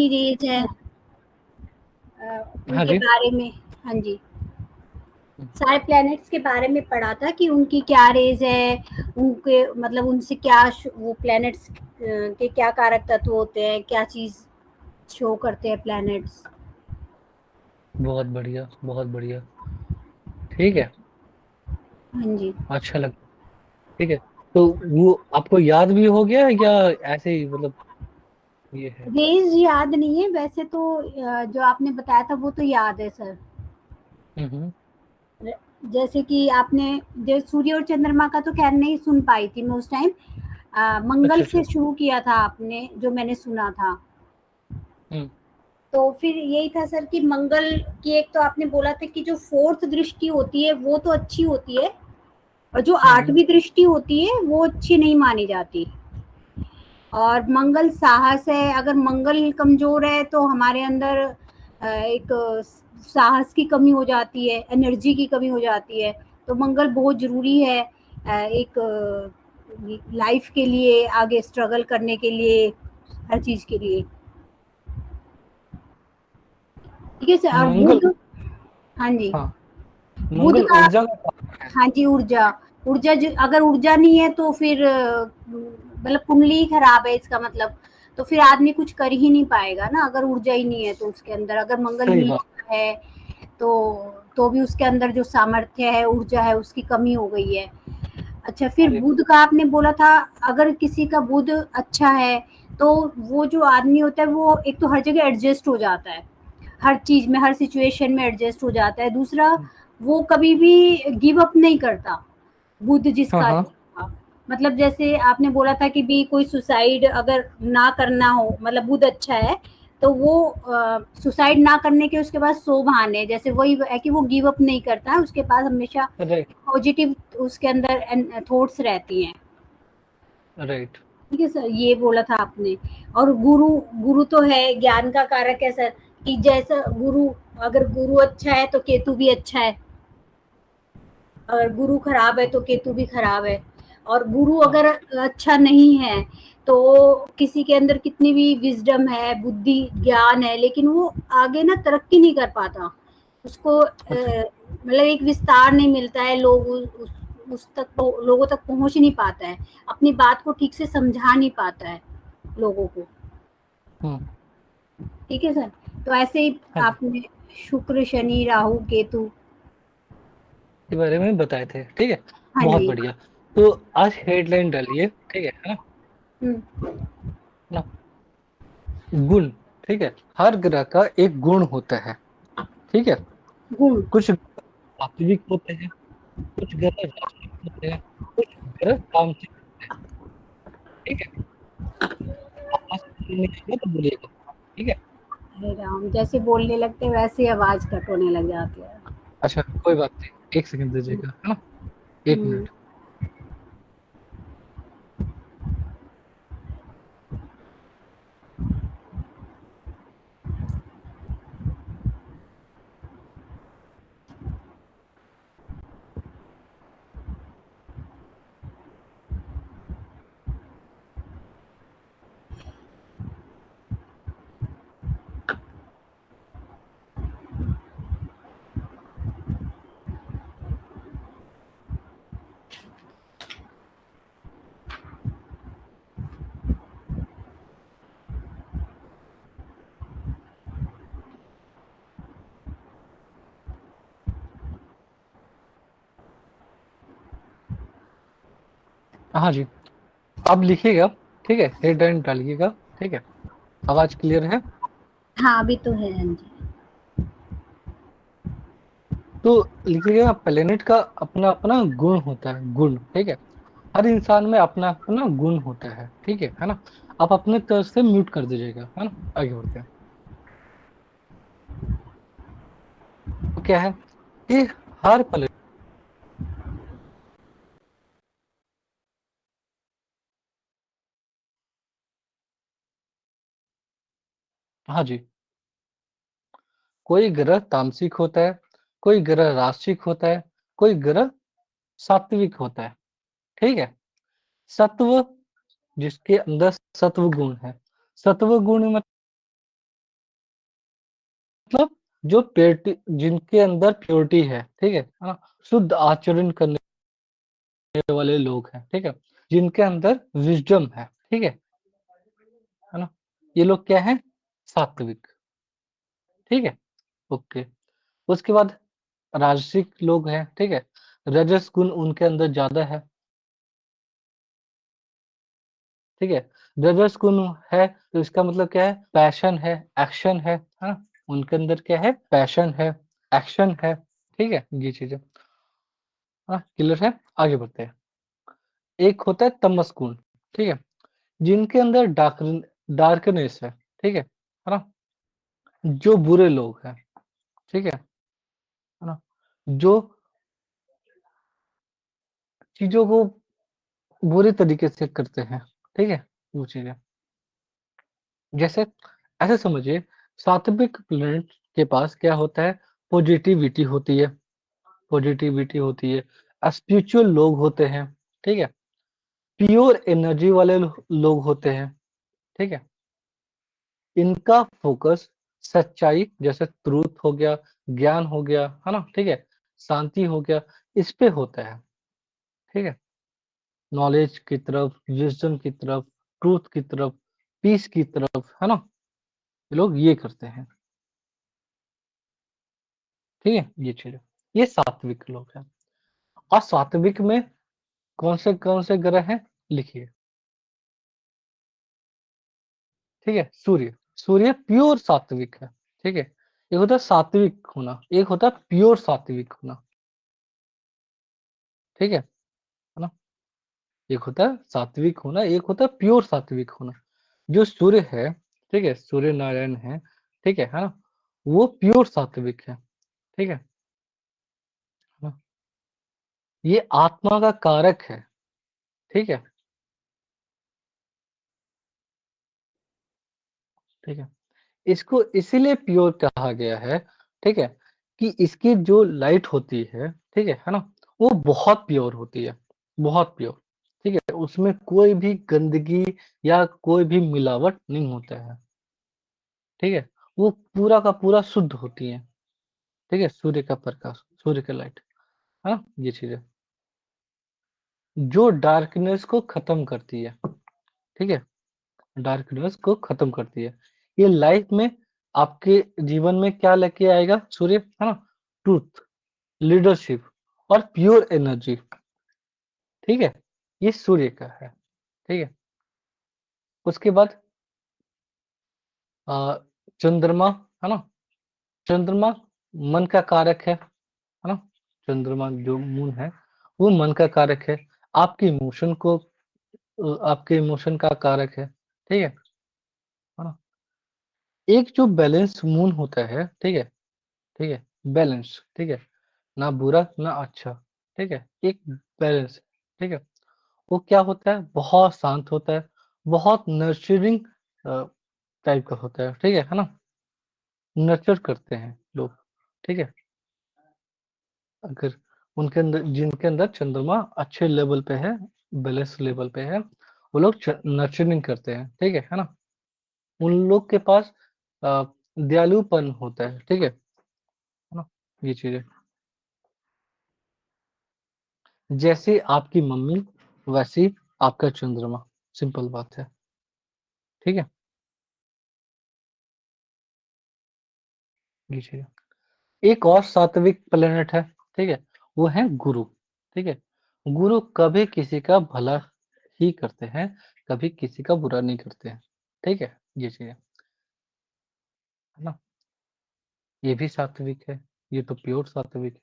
की रेज है, हाँ उनके जी। बारे में। हाँ जी, सारे प्लैनेट्स के बारे में पढ़ा था कि उनकी क्या रेज है, उनके मतलब उनसे क्या वो प्लैनेट्स के क्या कारक तत्व होते हैं, क्या चीज शो करते हैं प्लैनेट्स। बहुत बढ़िया, बहुत बढ़िया। ठीक है। हाँ जी। अच्छा लगा। ठीक है। तो वो आपको याद भी हो गया या ऐसे ही मतलब ये है? रेज याद नहीं है वैसे तो, जो आपने बताया था वो तो याद है सर। हम्म। जैसे कि आपने, जो सूर्य और चंद्रमा का तो खैर नहीं सुन पाई थी मैं उस टाइम, मंगल अच्छा से अच्छा। शुरू किया था आपने, जो मैंने सुना था। हम्म तो फिर यही था सर कि मंगल की, एक तो आपने बोला था कि जो फोर्थ दृष्टि होती है वो तो अच्छी होती है, और जो हम्म। आठवीं दृष्टि होती है वो अच्छी नहीं मानी जाती। और मंगल साहस है, अगर मंगल कमजोर है तो हमारे अंदर एक साहस की कमी हो जाती है, एनर्जी की कमी हो जाती है। तो मंगल बहुत जरूरी है एक लाइफ के लिए, आगे स्ट्रगल करने के लिए, हर चीज के लिए। ठीक है सर। और मंगल। बुध, हाँ जी, हाँ। बुध मंगल का, ऊर्जा का कारक है। हाँ जी, ऊर्जा। अगर ऊर्जा नहीं है तो फिर मतलब कुंडली ही खराब है इसका मतलब। तो फिर आदमी कुछ कर ही नहीं पाएगा ना, अगर ऊर्जा ही नहीं है तो उसके अंदर, अगर मंगल सही बात। नीच है तो भी उसके अंदर जो सामर्थ्य है, ऊर्जा है, उसकी कमी हो गई है। अच्छा, हाँ फिर जी। बुध का आपने बोला था, अगर किसी का बुध अच्छा है तो वो जो आदमी होता है वो एक तो हर जगह एडजस्ट हो जाता है, हर चीज में, हर सिचुएशन में एडजस्ट हो जाता है। दूसरा, वो कभी भी गिव अप नहीं करता, बुध हाँ जिसका हाँ। अच्छा था। मतलब जैसे आपने बोला था कि भी कोई सुसाइड अगर ना करना हो, मतलब बुध अच्छा है तो वो सुसाइड ना करने के उसके पास 100 बहाने हैं। जैसे वही है कि वो गिव अप नहीं करता है, उसके पास हमेशा राइट। पॉजिटिव उसके अंदर थॉट्स रहती हैं। राइट। ठीक है सर, ये बोला था आपने। और गुरु, गुरु तो है ज्ञान का कारक है सर, कि जैसा गुरु, अगर गुरु अच्छा है तो केतु भी अच्छा है, अगर गुरु खराब है तो केतु भी खराब है। और गुरु हाँ। अगर अच्छा नहीं है तो किसी के अंदर कितनी भी विजडम है, बुद्धि, ज्ञान है, लेकिन वो आगे ना तरक्की नहीं कर पाता। उसको अच्छा। मतलब एक विस्तार नहीं मिलता है, लोग उस तक लोगों तक पहुंच नहीं पाता है, अपनी बात को ठीक से समझा नहीं पाता है लोगों को। हम्म। ठीक है सर। तो ऐसे ही हाँ जी। आपने शुक्र, शनि, राहु, केतु। के बारे में बताए थे। ठीक है। हाँ बहुत जी। बढ़िया। तो आज हेडलाइन डालिए। ठीक है ना? हम्म। ना। गुण। ठीक है। हर ग्रह का एक गुण होता है। ठीक है। गुण। कुछ सात्विक होते हैं, कुछ ग्रह राजसिक होते हैं, कुछ ग्रह तामसिक होते हैं। ठीक है। आवाज नहीं आएगा तो बोलिएगा। ठीक है। हे राम, जैसे बोलने लगते हैं वैसे ही आवाज कट होने लग जाती है। अच्छा कोई बात नहीं, एक सेकंड दीजिएगा, है ना? एक हम्म। मिनट। हाँ जी। अब लिखिएगा। ठीक है, हेडलाइन डालिएगा। ठीक है। आवाज क्लियर है? हाँ, अभी तो है। हाँ जी। तो लिखिएगा, प्लेनेट का अपना अपना गुण होता है, गुण। ठीक है। हर इंसान में अपना अपना गुण होता है। ठीक है ना? आप अपने तरफ से म्यूट कर दीजिएगा, है ना? आगे बढ़ते हैं। तो क्या है कि हर प्लेनेट। हाँ जी। कोई ग्रह तामसिक होता है, कोई ग्रह राशिक होता है, कोई ग्रह सात्विक होता है। ठीक है। सत्व, जिसके अंदर सत्व गुण है। सत्व गुण मतलब जो प्योरिटी, जिनके अंदर प्योरिटी है, ठीक है ना? शुद्ध आचरण करने वाले लोग हैं, ठीक है? जिनके अंदर विज़डम है, ठीक है ना? ये लोग क्या हैं? सात्विक, ठीक है? ओके। उसके बाद राजसिक लोग हैं, ठीक है? रजस गुण उनके अंदर ज़्यादा है, ठीक है? रजस गुण है तो इसका मतलब क्या है? पैशन है, एक्शन है ना? उनके अंदर क्या है? पैशन है, एक्शन है, ठीक है? ये चीज़ें। हाँ, क्लियर है? आगे बढ़ते हैं। एक होता है तमस गुण, ठीक है? जिनके अंदर डार्कनेस है, ठीक है ना? जो बुरे लोग हैं, ठीक है ना? जो चीज़ों को बुरे तरीके से करते हैं, ठीक है? वो चीज़ें। जैसे ऐसे समझिए, सात्विक प्लैनेट के पास क्या होता है? पॉजिटिविटी होती है, पॉजिटिविटी होती है, स्पिरिचुअल लोग होते हैं, ठीक है? प्योर एनर्जी वाले लोग होते हैं, ठीक है? इनका फोकस सच्चाई, जैसे ट्रुथ हो गया, ज्ञान हो गया, है ना? ठीक है? शांति हो गया, इस पे होता है, ठीक है? नॉलेज की तरफ, विज़डम की तरफ, ट्रुथ की तरफ, पीस की तरफ, है ना? ये लोग ये करते हैं, ठीक है? ये चीज़ है। ये सात्विक लोग हैं। और सात्विक में कौन से ग्रह हैं? लिखिए, ठीक है? सूर्य, सूर्य प्योर सात्विक है, ठीक है? एक होता है सात्विक होना, एक होता है प्योर सात्विक होना, ठीक है? है ना? एक होता है सात्विक होना, एक होता है प्योर सात्विक होना। जो सूर्य है, ठीक है? सूर्य नारायण है, ठीक है ना? वो प्योर सात्विक है, ठीक है ना? ये आत्मा का कारक है, ठीक है? ठीक है? इसको इसीलिए प्योर कहा गया है, ठीक है? कि इसकी जो लाइट होती है ना? वो बहुत प्योर होती है, बहुत प्योर, ठीक है? उसमें कोई भी गंदगी या कोई भी मिलावट नहीं होता है, ठीक है? वो पूरा का पूरा शुद्ध होती है, ठीक है? सूर्य का प्रकाश, सूर्य का लाइट, हाँ? ये चीज़ें। जो डार्कनेस को खत्म करती है, ठीक है? डार्कनेस को खत्म करती है। ये लाइफ में आपके जीवन में क्या लेके आएगा सूर्य, है ना? ट्रुथ, लीडरशिप और प्योर एनर्जी, ठीक है? ये सूर्य का है, ठीक है? उसके बाद अ, चंद्रमा, है ना? चंद्रमा मन का कारक है ना? चंद्रमा जो मून है, वो मन का कारक है। आपके इमोशन को आपके इमोशन का कारक है, ठीक है ना? एक जो बैलेंस मून होता है, ठीक है? बैलेंस, ठीक है? ना बुरा, ना अच्छा, ठीक है? एक बैलेंस, ठीक है? वो क्या होता है? बहुत शांत होता है, बहुत नर्चरिंग अ, टाइप का होता है, ठीक है ना? नर्चर करते हैं लोग, ठीक है? अगर उनके अंदर जिनके अंदर चंद्रमा अच्छे लेवल पे है, बैलेंस लेवल पे है, वो लोग नर्चरिंग करते हैं, ठीक है ना? उन लोग के पास अ, दयालुपन होता है, ठीक है ना? ये चीज़ें। जैसे आपकी मम्मी, वैसे ही आपका चंद्रमा, सिंपल बात है, ठीक है? ये चीज़। एक और सात्विक प्लैनेट है, ठीक है? वो है गुरु, ठीक है? गुरु कभी किसी का भला ही करते हैं, कभी किसी का बुरा नहीं करते हैं, ठीक है? ये चीज़ है ना? ये भी सात्विक है, ये तो प्योर सात्विक है,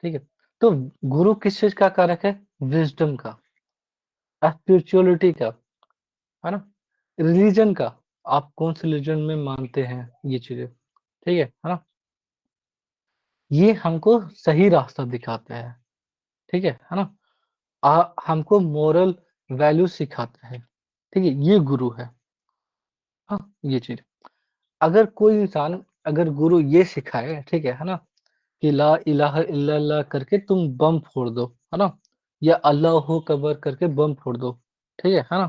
ठीक है? तो गुरु किस चीज़ का कारक है? विज़डम का, स्पिरिचुअलिटी का, है ना? रिलीजन का, आप कौन से रिलीजन में मानते हैं, ये चीज़ें, ठीक है ना? ये हमको सही रास्ता दिखाता है, ठीक है ना? हमको मोरल वैल्यू सिखाता है, ठीक है? ये गुरु है, हाँ, ये चीज़। अगर कोई इंसान अगर गुरु ये सिखाए, ठीक है ना? कि ला इलाहा इल्लल्लाह करके तुम बम फोड़ दो, है ना? या अल्लाहू अकबर करके बम फोड़ दो, ठीक है ना?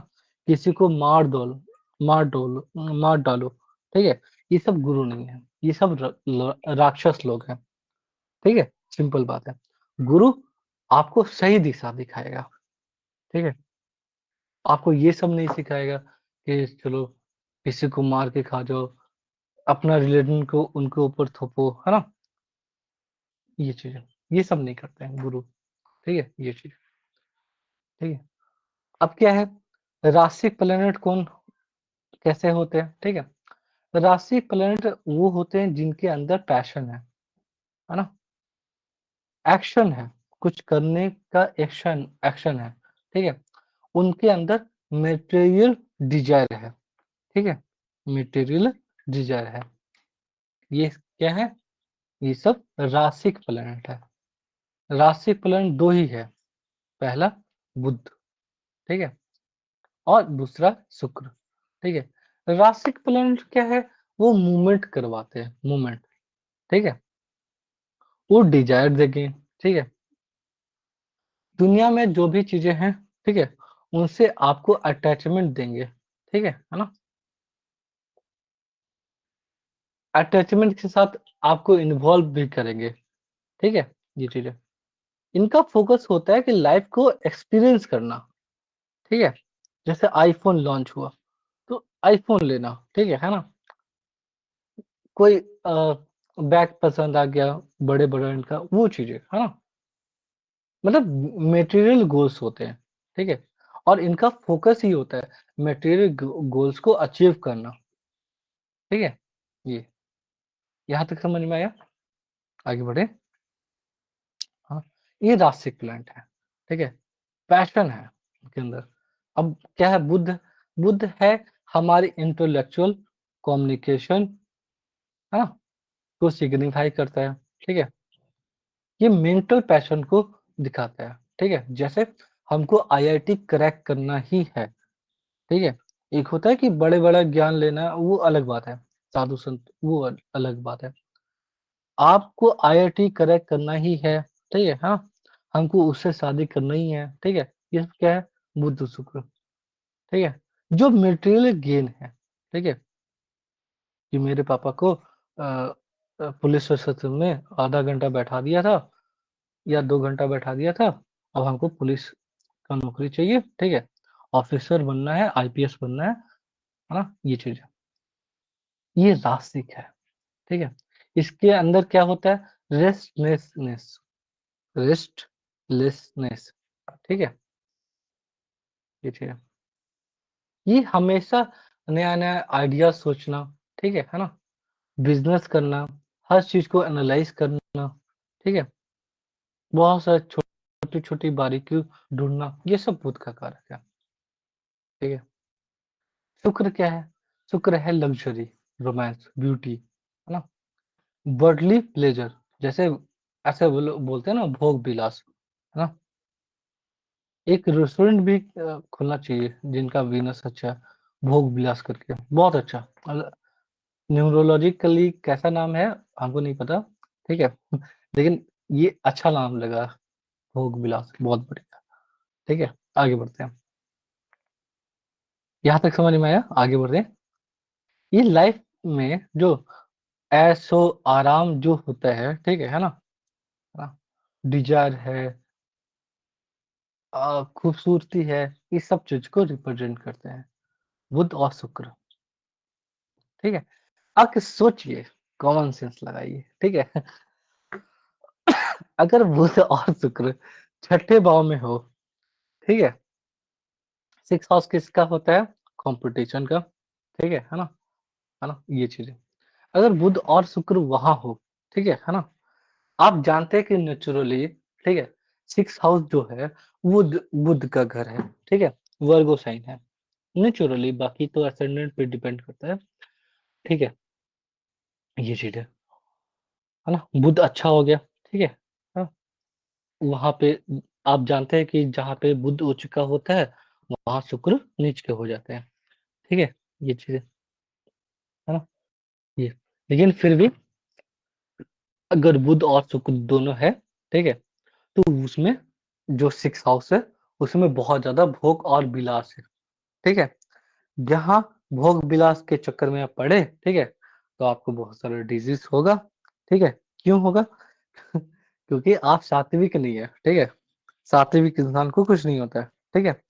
किसी को मार डालो, मार डालो, ठीक है? ये सब गुरु नहीं है, ये सब राक्षस लोग हैं। ठीक है, सिंपल बात है। गुरु आपको सही दिशा दिखाएगा। ठीक है, आपको ये सब नहीं सिखाएगा कि चलो किसी को मार के खा जाओ, अपना रिलीजन को उनके ऊपर थोपो, है ना? ये चीजें, ये सब नहीं करते हैं गुरु। ठीक है, ये चीज। ठीक है, अब क्या है, राशि प्लेनेट कौन कैसे होते हैं? ठीक है, राशि प्लेनेट वो होते हैं जिनके अंदर पैशन है ना? एक्शन है, कुछ करने का एक्शन एक्शन है। ठीक है, उनके अंदर मटेरियल डिजायर है। ठीक है, मटेरियल डिजायर है। ये क्या है? ये सब राशिक प्लेनेट है। राशिक प्लेनेट दो ही है, पहला बुध, ठीक है, और दूसरा शुक्र। ठीक है, राशिक प्लेनेट क्या है? वो मूवमेंट करवाते हैं, मूवमेंट। ठीक है, वो डिजायर देंगे। ठीक है, दुनिया में जो भी चीजें हैं, ठीक है, उनसे आपको अटैचमेंट देंगे। ठीक है ना? अटैचमेंट के साथ आपको इन्वॉल्व भी करेंगे। ठीक है, ये चीजें, इनका फोकस होता है कि लाइफ को एक्सपीरियंस करना। ठीक है, जैसे आईफोन लॉन्च हुआ तो आईफोन लेना, ठीक है ना? कोई बैग पसंद आ गया बड़े ब्रांड का, वो चीजें, है ना? मतलब मटेरियल गोल्स होते हैं। ठीक है, और इनका फोकस ही होता है मटेरियल गोल्स को अचीव करना। ठीक है, ये यहाँ तक समझ में आया? आगे बढ़े। हाँ, ये रासिक प्लांट है। ठीक है, पैशन है उनके अंदर। अब क्या है, बुद्ध, बुद्ध है हमारी इंटेलेक्चुअल कम्युनिकेशन, है ना, को सिग्निफाई करता है। ठीक है, ये मेंटल पैशन को दिखाता है। ठीक है, जैसे हमको आईआईटी क्रैक करना ही है। ठीक है, एक होता है कि बड़े बड़ा ज्ञान लेना, वो अलग बात है, साधु संत वो अलग बात है। आपको आईआईटी क्रैक करना ही है, ठीक है, हाँ, हमको उससे शादी करना ही है। ठीक है, ये सब क्या है, बुद्ध शुक्र। ठीक है, जो मटेरियल गेन है। ठीक है, कि मेरे पापा को पुलिस स्टेशन में आधा घंटा बैठा दिया था या 2 घंटा बैठा दिया था, अब हमको पुलिस का नौकरी चाहिए। ठीक है, ऑफिसर बनना है, आईपीएस बनना है ना? ये चीज है, ये रास्तिक है। ठीक है, इसके अंदर क्या होता है, रेस्टलेसनेस, रेस्टलेसनेस। ठीक है, ये चीज है, ये हमेशा नया नया आइडिया सोचना। ठीक है ना? बिजनेस करना, हर चीज को एनालाइज करना। ठीक है, बहुत सारे छोटी छोटी बारीकी ढूंढना, ये सब बुद्ध का कारक है। ठीक है, शुक्र क्या है? शुक्र है लग्जरी, रोमांस, ब्यूटी, है ना, वर्ldly प्लेजर। जैसे ऐसे बोलते हैं ना, भोग विलास, है ना? एक रेस्टोरेंट भी खुलना चाहिए जिनका बिजनेस अच्छा है, भोग विलास करके, बहुत अच्छा। न्यूरोलॉजिकली कैसा नाम है हमको नहीं पता। ठीक है, लेकिन ये अच्छा नाम लगा, भोग विलास, बहुत बढ़िया। ठीक है, आगे बढ़ते हैं। यहाँ तक समझ में आया? आगे बढ़ते हैं। ये लाइफ में जो ऐशो आराम जो होता है, ठीक है ना, डिजायर है, खूबसूरती है, इस सब चीज को रिप्रेजेंट करते हैं बुध और शुक्र। ठीक है, आके सोचिए, कॉमन सेंस लगाइए। ठीक है, अगर बुध और शुक्र छठे भाव में हो, ठीक है, सिक्स हाउस किसका होता है, कंपटीशन का। ठीक है ना, ये चीजें, अगर बुध और शुक्र वहां हो, ठीक है ना, आप जानते हैं कि नेचुरली, ठीक है, सिक्स हाउस जो है वो बुध का घर है। ठीक है, वर्गो साइन है नेचुरली, बाकी तो असेंडेंट पे डिपेंड करता है। ठीक है, ये चीज है ना, बुध अच्छा हो गया। ठीक है, हाँ, वहां पे आप जानते हैं कि जहाँ पे बुध उच्च का होता है, वहां शुक्र नीच के हो जाते हैं। ठीक है, ये चीजें, है ना, ये, लेकिन फिर भी अगर बुध और शुक्र दोनों है, ठीक है, तो उसमें जो सिक्स हाउस है उसमें बहुत ज्यादा भोग और विलास है। ठीक है, जहाँ भोग विलास के चक्कर में आप पड़े, ठीक है, तो आपको बहुत सारा डिजीज होगा, ठीक है। क्यों होगा? क्योंकि आप सात्विक नहीं है, ठीक है। सात्विक इंसान को कुछ नहीं होता है, ठीक है।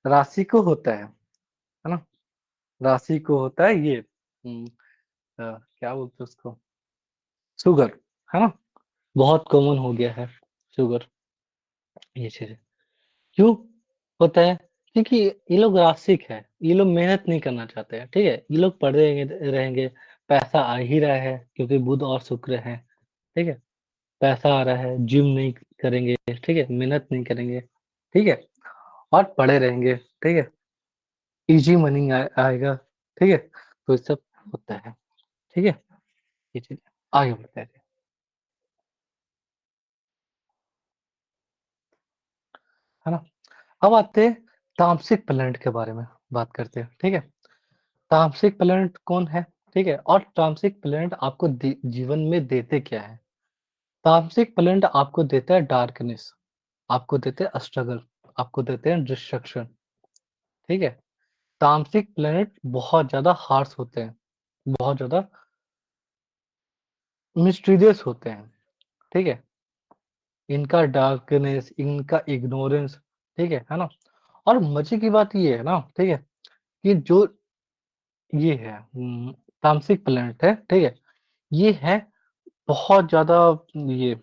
राशि को होता है ना। राशि को होता है ये क्या बोलते हैं उसको, शुगर, है ना। बहुत कॉमन हो गया है शुगर, ये चीज क्यों होता है? क्योंकि ये लोग रासिक है, ये लोग मेहनत नहीं करना चाहते हैं, ठीक है। ये लोग पढ़े रहेंगे, पैसा आ ही रहा है क्योंकि बुध और शुक्र है, ठीक है। पैसा आ रहा है, जिम नहीं करेंगे, ठीक है, मेहनत नहीं करेंगे, ठीक है, और पढ़े रहेंगे, ठीक है। इजी मनी आएगा, ठीक है। तो ये सब होता है, ठीक है। ये चीज आगे बढ़ते हैं, है ना। अब आते हैं तामसिक प्लैनेट के बारे में बात करते हैं, ठीक है। तामसिक प्लैनेट कौन है, ठीक है, और तामसिक प्लैनेट आपको जीवन में देते क्या है? तामसिक प्लैनेट आपको देता है डार्कनेस, आपको देते हैं स्ट्रगल, आपको देते हैं डिस्ट्रक्शन, ठीक है। तामसिक प्लैनेट बहुत ज्यादा हार्श होते हैं, बहुत ज्यादा मिस्टीरियस होते हैं, ठीक है। इनका डार्कनेस, इनका इग्नोरेंस, ठीक है ना। और मजे की बात ये है ना, ठीक है, कि जो ये है तामसिक प्लैनेट है, ठीक है, ये है बहुत ज़्यादा ये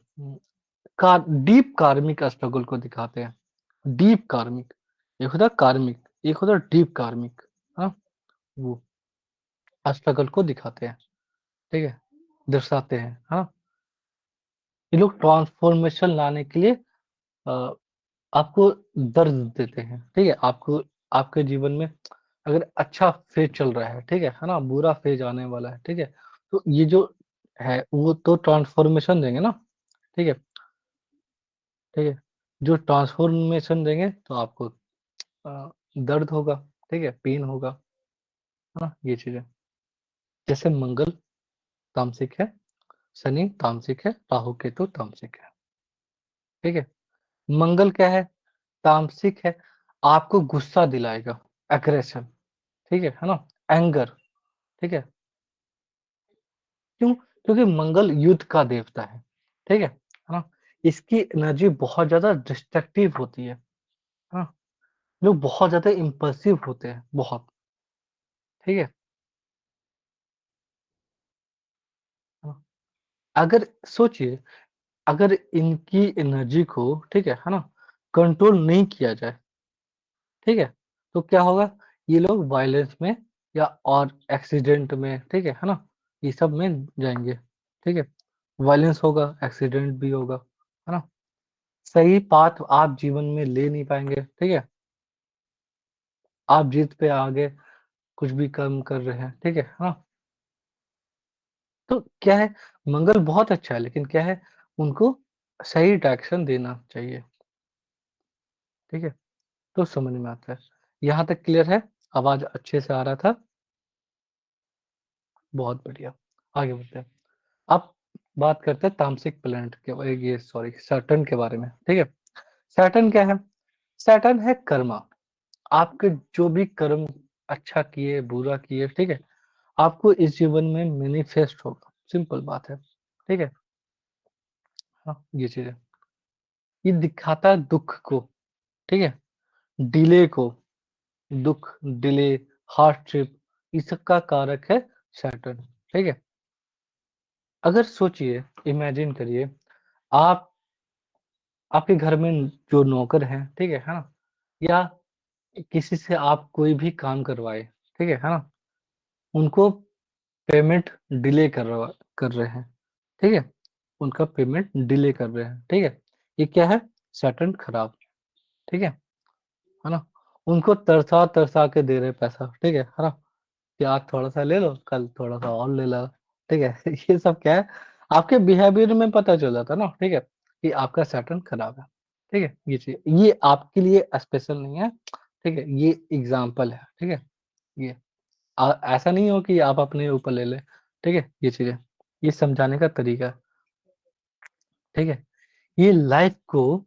का डीप कार्मिक स्ट्रगल को दिखाते हैं। डीप कार्मिक, एक होता है कार्मिक, एक होता है डीप कार्मिक, हाँ, वो स्ट्रगल को दिखाते हैं, ठीक है, दर्शाते हैं, हाँ। ये लोग ट्रांसफॉर्मेशन लाने के लिए अ, आपको दर्द देते हैं, ठीक है। आपको आपके जीवन में अगर अच्छा फेज चल रहा है ना, बुरा फेज आने वाला है, ठीक है। तो ये जो है वो तो ट्रांसफॉर्मेशन देंगे ना, ठीक है, ठीक है। जो ट्रांसफॉर्मेशन देंगे तो आपको दर्द होगा, ठीक है, पेन होगा, है ना, ये चीज़ें। जैसे मंगल तामसिक है, शनि तामसिक है, राहु केतु तामसिक है, ठीक है। मंगल क्या है? तामसिक है, आपको गुस्सा दिलाएगा, एग्रेशन, ठीक है ना, एंगर, ठीक है। क्यों? क्योंकि मंगल युद्ध का देवता है, ठीक है ना। इसकी एनर्जी बहुत ज़्यादा डिस्ट्रक्टिव होती है ना। लोग बहुत ज़्यादा इम्पल्सिव होते हैं, बहुत, ठीक है। हाँ, अगर सोचिए, अगर इनकी एनर्जी को, ठीक है ना, कंट्रोल नहीं किया जाए, ठीक है, तो क्या होगा? ये लोग वायलेंस में या और एक्सीडेंट में, ठीक है ना, ये सब में जाएँगे, ठीक है। वायलेंस होगा, एक्सीडेंट भी होगा, है ना। सही पाथ आप जीवन में ले नहीं पाएँगे, ठीक है। आप जिद पे आगे कुछ भी काम कर रहे हैं, ठीक है ना। तो क्या है, मंगल बहुत अच्छा है, लेकिन क्या है, उनको सही डायरेक्शन देना चाहिए, ठीक है। तो समझ में आता है। यहाँ तक क्लियर है? आवाज़ अच्छे से आ रहा था? बहुत बढ़िया। आगे बढ़ते हैं। अब बात करते हैं तामसिक प्लैनेट के ये सॉरी सैटर्न के बारे में, ठीक है। सैटर्न क्या है? सैटर्न है कर्मा। आपके जो भी कर्म अच्छा किए, बुरा किए, ठीक है, आपको इस जीवन में मैनिफेस्ट होगा। सिंपल बात है, ठीक है। हाँ, ये चीज़ है। ये दिखाता है दुःख को, ठीक है, डिले को, दुःख, डिले, हार्डशिप, इस सब का कारक है सैटर्न, ठीक है। अगर सोचिए, इमेजिन करिए, आप आपके घर में जो नौकर हैं, ठीक है ना? या किसी से आप कोई भी काम करवाए, ठीक है ना? उनको पेमेंट डिले कर रहे हैं, ठीक है? उनका पेमेंट डिले कर रहे हैं, ठीक है? ये क्या है? सैटर्न खराब, है ना? उनको तरसा-तरसा के दे रहे हैं पैसा, है ना? कि आज थोड़ा-सा ले लो, कल थोड़ा-सा और ले लो, ठीक है? ये सब क्या है? आपके बिहेवियर में पता चल जाता है ना, ठीक है? कि आपका सैटर्न खराब है, ठीक है? ये चीज़ ये आपके लिए स्पेशल नहीं है, ठीक है? ये एग्ज़ाम्पल है, ठीक है? ये ऐसा नहीं हो कि आप अपने ऊपर ले लें, ठीक है? ये चीज़ें, ये समझाने का तरीका है, ठीक है? ये लाइफ़ को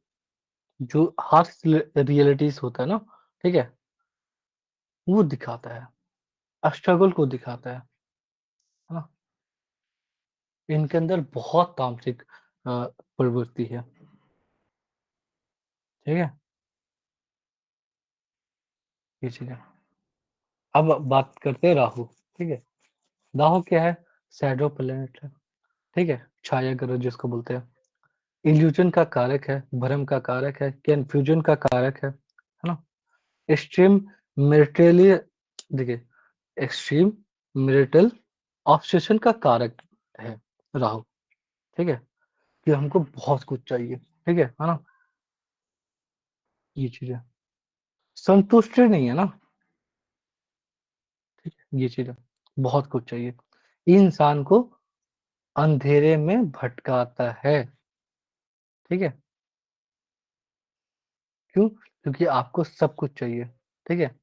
जो हार्श रियलिटीज़ होता है ना, ठीक है? वो दिखाता है, स्ट्रगल को दिखाता है ना? इनके अंदर बहुत तामसिक प्रवृत्ति है, ठीक है? ये चीज़ है। अब बात करते हैं राहु, ठीक है? राहु क्या है? शैडो प्लैनेट है, ठीक है? छाया ग्रह जिसको बोलते हैं। इल्यूजन का कारक है, भ्रम का कारक है, कन्फ्यूजन का कारक है ना? एक्सट्रीम मैरिटली देखिए, एक्सट्रीम मैरिटल ऑब्सेशन का कारक है राहु, ठीक है? कि हमको बहुत कुछ चाहिए, ठीक है ना? ये चीज़ है। संतुष्टि नहीं है ना, ठीक है? ये चीज़ है। बहुत कुछ चाहिए। ये इंसान को अंधेरे में भटकाता है, ठीक है? क्यों? क्योंकि आपको सब कुछ चाहिए, ठीक है?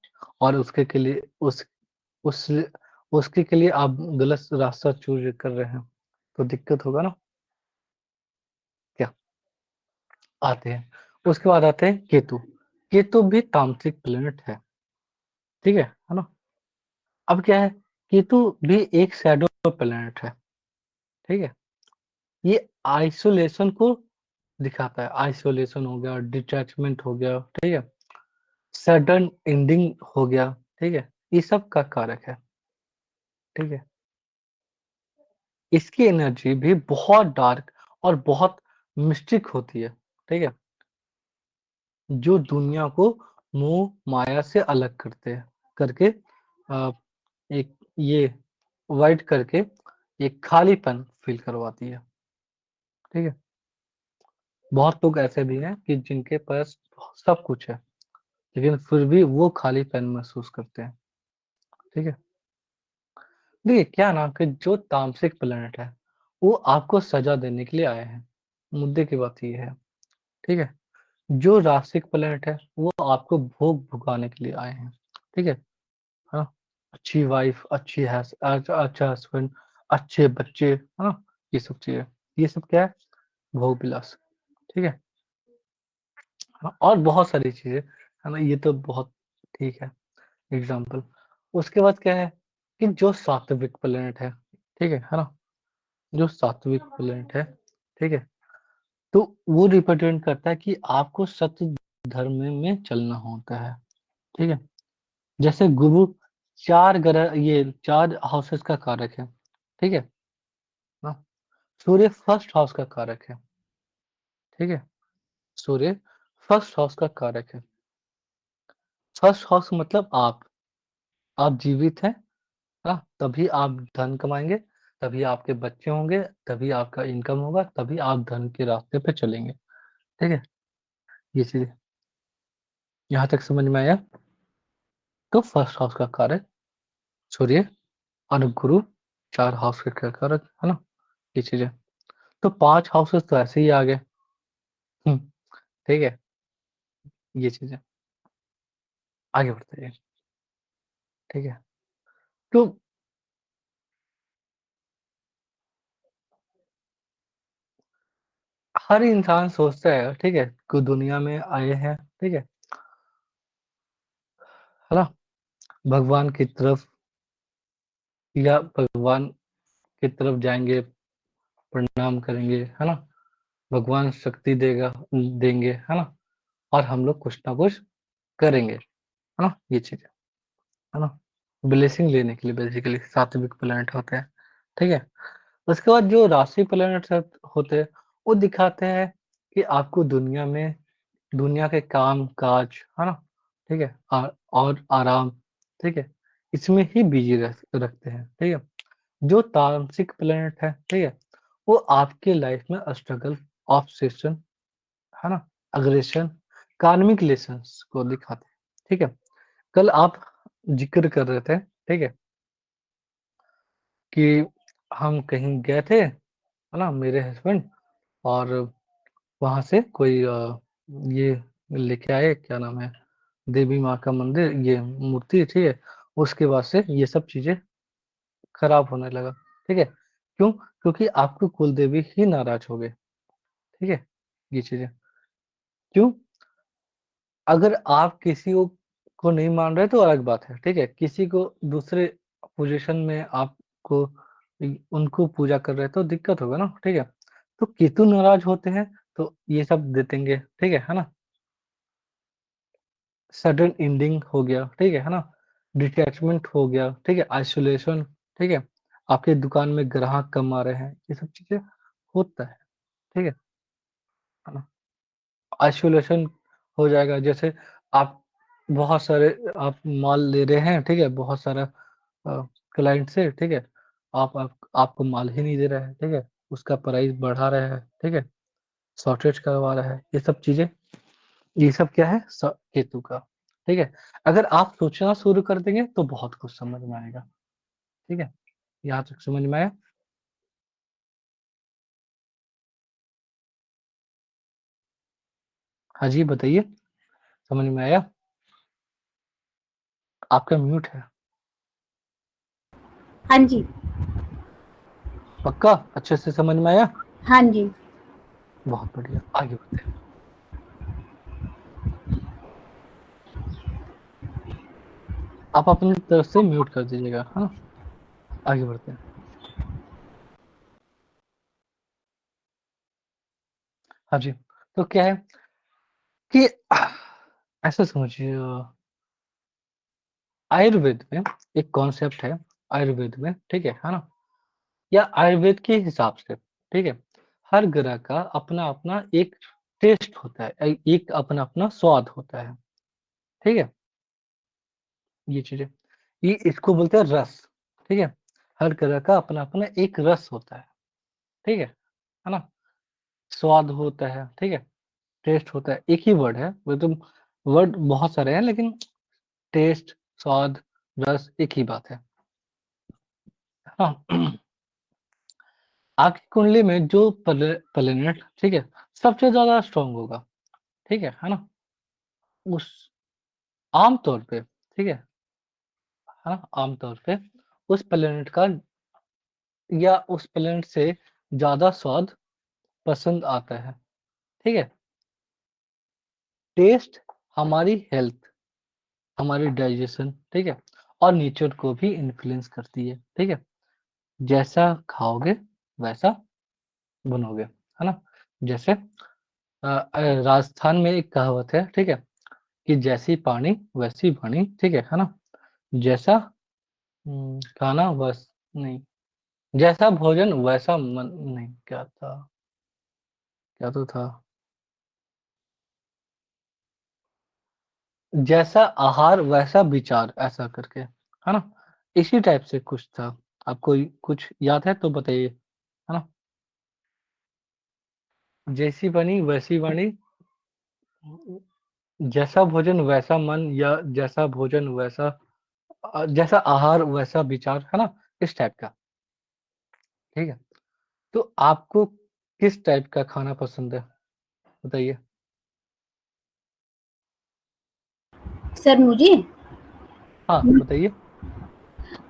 और उसके के लिए उस उसके के लिए आप गलत रास्ता चूज़ कर रहे हैं, तो दिक्कत होगा ना? क्या? आते हैं। उसके बाद आते हैं केतु। केतु भी तामसिक प्लैनेट है, ठीक है ना? अब क्या है, केतु भी एक शैडो प्लैनेट है, ठीक है? ये आइसोलेशन को दिखाता है, आइसोलेशन हो गया, डिटैचमेंट हो गया, ठीक है? सडन एंडिंग हो गया, ठीक है? ये सब का कारक है, ठीक है? इसकी एनर्जी भी बहुत डार्क और बहुत मिस्टिक होती है, ठीक है? जो दुनिया को मोह माया से अलग करके अ, एक ये वाइट करके एक खालीपन फील करवाती है, ठीक है? बहुत लोग ऐसे भी हैं कि जिनके पास सब कुछ है, लेकिन फिर भी वो खालीपन महसूस करते हैं, ठीक है? देखिए क्या ना कि जो तामसिक प्लैनेट है, वो आपको सज़ा देने के लिए आए हैं। मुद्दे की बात ये है, ठीक है? जो राशिक प्लैनेट है, वो आपको भोग भुगाने के लिए आए हैं, ठीक है? हाँ, अच्छी वाइफ़, अच्छी अच्छा हस्बैंड, अच्छे बच्चे, है ना? ये सब चीज़ें। ये सब क्या है? भोग विलास, ठीक है? हाँ, और बहुत सारी चीज़ें, है ना? ये तो बहुत ठीक है एग्ज़ाम्पल। उसके बाद क्या है कि जो सात्विक प्लैनेट है ना? जो सात्विक प्लैनेट है, ठीक है? तो वो रिप्रेजेंट करता है कि आपको सत्य धर्म में चलना होता है, ठीक है? जैसे गुरु 4 ग्रह ये 4 हाउसेस का कारक है, ठीक है? ना? सूर्य फर्स्ट हाउस का कारक है, ठीक है? सूर्य फर्स्ट हाउस का कारक है। फर्स्ट हाउस मतलब आप जीवित हैं, हाँ? तभी आप धन कमाएँगे, तभी आपके बच्चे होंगे, तभी आपका इनकम होगा, तभी आप धन के रास्ते पे चलेंगे, ठीक है? ये चीज़ें यहाँ तक समझ में आया? तो फर्स्ट हाउस का कारक सूर्य और गुरु 4 हाउस के कारक, है ना? ये चीज़ें। तो 5 हाउसेस तो ऐसे ही आ गए। हुँ, ठीक है? ये चीज़ें। आगे बढ़ते हैं, ठीक है? तो हर इंसान सोचता है, ठीक है? कि दुनिया में आए हैं, ठीक है ना? भगवान की तरफ या भगवान की तरफ जाएँगे, प्रणाम करेंगे, है ना? भगवान शक्ति देंगे, है ना? और हम लोग कुछ ना कुछ करेंगे, है ना? ये चीज़ है ना? ब्लेसिंग लेने के लिए बेसिकली सात्विक प्लैनेट होते हैं, ठीक है? उसके बाद जो राशि प्लैनेट्स होते हैं, वो दिखाते हैं कि आपको दुनिया के काम-काज, है ना? ठीक है? और आराम, ठीक है? इसमें ही बिज़ी रखते हैं, ठीक है? जो तामसिक प्लैनेट है, ठीक है? वो आपके लाइफ में स्ट्रगल, ऑब्सेशन, है ना? एग्रेशन, कार्मिक रिलेशंस को दिखाते हैं, ठीक है? कल आप ज़िक्र कर रहे थे, ठीक है? कि हम कहीं गए थे, है ना? मेरे हस्बैंड और वहाँ से कोई ये लेके आए, क्या नाम है? देवी माँ का मंदिर, ये मूर्ति, ठीक है? उसके बाद से ये सब चीज़ें खराब होने लगा, ठीक है? क्यों? क्योंकि आपकी कुलदेवी ही नाराज़ हो गए, ठीक है? ये चीज़ें। क्यों? अगर आप किसी को नहीं मान रहे तो अलग बात है, ठीक है? किसी को दूसरे पोज़ीशन में आपको उनको पूजा कर रहे हैं तो दिक्कत होगा ना, ठीक है। तो केतु नाराज होते हैं तो ये सब दे देंगे, ठीक है ना। सडन एंडिंग हो गया, ठीक है ना। डिटैचमेंट हो गया, ठीक है। आइसोलेशन, ठीक है। आपके दुकान में ग्राहक कम आ रहे हैं, ये सब चीजें होता है, ठीक है ना। आइसोलेशन हो जाएगा, जैसे आप बहुत सारे आप माल ले रहे हैं, ठीक है, बहुत सारा क्लाइंट से, ठीक है। आपको माल ही नहीं दे रहा है, ठीक है, उसका प्राइस बढ़ा रहा है, ठीक है, शॉर्टेज करवा रहा है, ये सब क्या है, केतु का, ठीक है। अगर आप सोचना शुरू कर देंगे तो बहुत कुछ समझ में आएगा, ठीक है। यहाँ तक समझ में आया? हाँ जी, बताइए, समझ में आया? आपका म्यूट है। हाँ जी। पक्का अच्छे से समझ में आया? हाँ जी। बहुत बढ़िया, आगे बढ़ते हैं। आप अपनी तरफ से म्यूट कर दीजिएगा, हाँ, आगे बढ़ते हैं। हाँ जी, तो क्या है कि ऐसा समझिए, आयुर्वेद में एक कॉन्सेप्ट है, आयुर्वेद में, ठीक है ना? या आयुर्वेद के हिसाब से, ठीक है? हर ग्रह का अपना-अपना एक टेस्ट होता है, एक अपना-अपना स्वाद होता है, ठीक है? ये चीज़ें, ये इसको बोलते हैं रस, ठीक है? हर ग्रह का अपना-अपना एक रस होता ठीक है ना? स्वाद होता है, ठीक है? टेस्ट होता है, एक ही वर्ड है, वो तो वर्ड बहुत सारे हैं, लेकिन टेस्ट, स्वाद, रस एक ही बात है। हाँ, आपकी कुंडली में जो प्लैनेट, ठीक है, सबसे ज़्यादा स्ट्रॉन्ग होगा, ठीक है ना? उस आम तौर पे, ठीक है, हाँ, आम तौर पे उस प्लैनेट का या उस प्लैनेट से ज़्यादा स्वाद पसंद आता है, ठीक है? टेस्ट हमारी हेल्थ, हमारी डाइजेशन, ठीक है? और नेचर को भी इन्फ्लुएंस करती है, ठीक है? जैसा खाओगे वैसा बनोगे, है ना? जैसे राजस्थान में एक कहावत है, ठीक है? कि जैसी पानी वैसी वाणी, ठीक है ना? जैसा खाना वैस नहीं, जैसा भोजन वैसा मन नहीं, क्या था? क्या तो था? जैसा आहार वैसा विचार, ऐसा करके, है ना? इसी टाइप से कुछ था। आपको कुछ याद है तो बताइए, है ना? जैसी बनी वैसी वाणी, जैसा भोजन वैसा मन, या जैसा भोजन वैसा जैसा आहार वैसा विचार, है ना? इस टाइप का, ठीक है? तो आपको किस टाइप का खाना पसंद है? बताइए। सर मुझे हाँ, बताइए।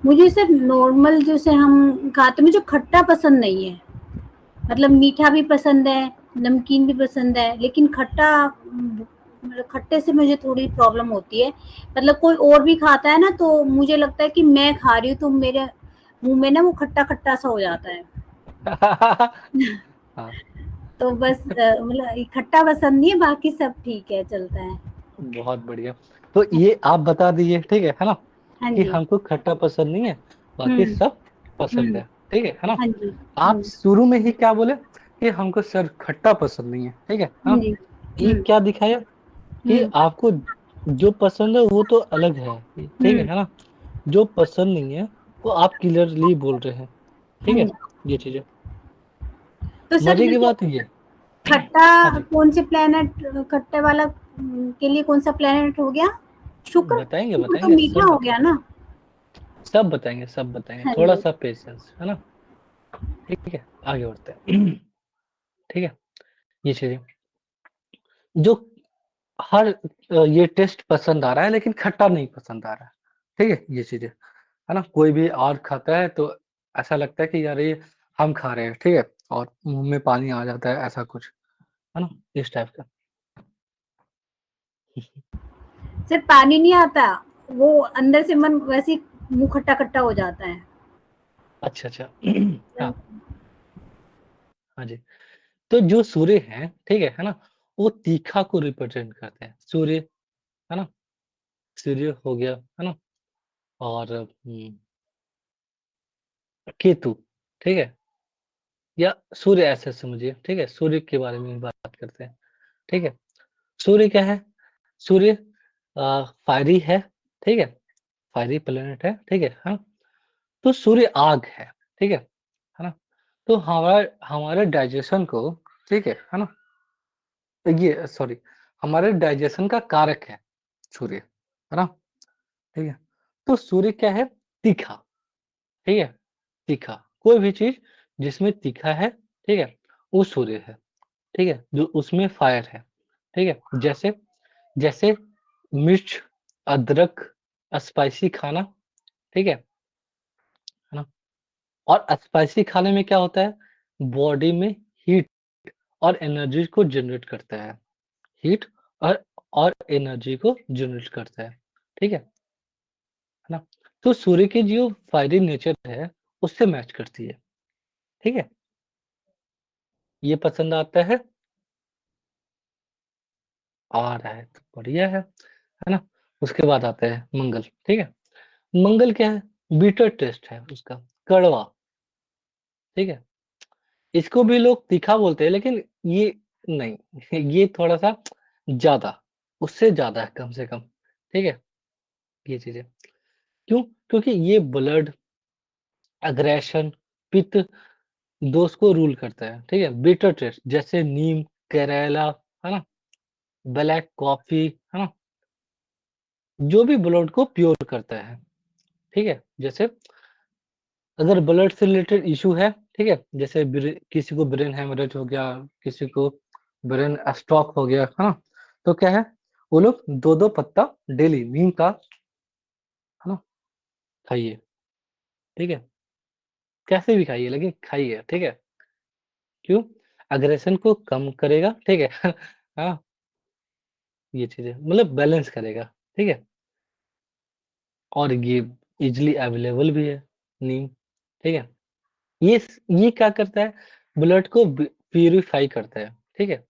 मुझे सर नॉर्मल जैसे हम खाते, मुझे खट्टा पसंद नहीं है। मतलब मीठा भी पसंद है, नमकीन भी पसंद है, लेकिन खट्टा मतलब खट्टे से मुझे थोड़ी प्रॉब्लम होती है। मतलब कोई और भी खाता है ना तो मुझे लगता है कि मैं खा रही हूँ तो मेरे मुँह में ना वो खट्टा-खट्टा सा हो जाता है। हाँ, तो बस मतलब ये खट्टा पसंद नहीं है, बाकी सब ठीक है, चलता है। बहुत बढ़िया। तो ये आप बता दीजिए, ठीक है ना? हाँ कि जी। हमको खट्टा पसंद नहीं है, बाकी हुँ, सब पसंद हुँ। है, ठीक है ना? हाँ जी। आप हुँ, शुरू में ही क्या बोले कि हमको सर खट्टा पसंद नहीं है, ठीक है हाँ हाँ? जी। ये हुँ, क्या दिखाया कि हुँ, आपको जो पसंद है वो तो अलग है, ठीक हुँ। है ना? जो पसंद नहीं है वो आप क्लियरली बोल रहे हैं, ठीक हाँ है? जी। ये चीज़ है। तो सर मज़े की जैसे बात ये है। खट्टा हाँ जी, कौन से प्लैनेट खट्टे वाला के लिए कौन-सा प्लैनेट हो गया? शुक्र? बताएँगे, शुक्र तो बताएँगे, मीठा सब हो गया बताएँगे। ना? सब बताएँगे, सब बताएँगे, हाँ जी। थोड़ा-सा पेशेंस, है ना? ठीक है, आगे बढ़ते हैं। ठीक है, ये चीज़ें जो हर ये टेस्ट पसंद आ रहा है लेकिन खट्टा नहीं पसंद आ रहा है, ठीक है? ये चीज़ें, है ना? कोई भी और खाता है तो ऐसा लगता है कि यार ये हम खा रहे हैं, ठीक है? और मुँह में पानी आ जाता है, ऐसा कुछ, है ना? इस टाइप का। सिर्फ पानी नहीं आता, वो अंदर से मन वैसे ही मुँह खट्टा-खट्टा हो जाता है। अच्छा, अच्छा। हाँ, हाँ जी। तो जो सूर्य हैं, ठीक है ना? वो तीखा को रिप्रेज़ेंट करते हैं। सूर्य, है ना? सूर्य हो गया, है ना? और केतु, ठीक है? या सूर्य ऐसे समझिए, ठीक है? सूर्य के बारे में बात करते हैं, ठीक है? सूर्य क्या है? सूर्य फायरी है, ठीक है? फायरी प्लैनेट है, ठीक है? हाँ, तो सूर्य आग है, ठीक है ना? तो हमारा हमारे डाइजेशन को, ठीक है ना? ये सॉरी, हमारे डाइजेशन का कारक है सूर्य, है ना? ठीक है? तो सूर्य क्या है? तीखा, ठीक है? तीखा, कोई भी चीज़ जिसमें तीखा है, ठीक है? वो सूर्य है, ठीक है? जो उसमें फायर है, ठीक है? जैसे जैसे मिर्च, अदरक, स्पाइसी खाना, ठीक है ना? और स्पाइसी खाने में क्या होता है? बॉडी में हीट और एनर्जी को जनरेट करता है। हीट और एनर्जी को जनरेट करता है, ठीक है ना? तो सूर्य की जो फायरी नेचर है, उससे मैच करती है, ठीक है? ये पसंद आता है? आ रहा है, तो बढ़िया है ना? उसके बाद आता है मंगल, ठीक है? मंगल क्या है? बिटर टेस्ट है उसका, कड़वा, ठीक है? इसको भी लोग तीखा बोलते हैं, लेकिन ये नहीं, ये थोड़ा-सा ज़्यादा, उससे ज़्यादा है कम से कम, ठीक है? ये चीज़ें। क्यों? क्योंकि ये ब्लड, एग्रेशन, पित्त, दोष को रूल करता है, ठीक है? बिटर टेस्ट जैसे नीम, केरेला, है ना? ब्लैक कॉफ़ी, है ना? जो भी ब्लड को प्योर करता है, ठीक है? जैसे अगर ब्लड से रिलेटेड इश्यू है, ठीक है? जैसे किसी को ब्रेन हेमरेज हो गया, किसी को ब्रेन स्ट्रोक हो गया, है ना? तो क्या है, वो लोग 2-2 पत्ता डेली नीम का, है ना? खाइए, ठीक है? कैसे भी खाइए, लेकिन खाइए, ठीक है? क्यों? एग्रेशन को कम करेगा, ठीक है? हाँ, ये चीज़ें मतलब बैलेंस करेगा, ठीक है? और ये ईज़िली अवेलेबल भी है नीम, ठीक है? ये क्या करता है? ब्लड को प्यूरिफाई करता है, ठीक है?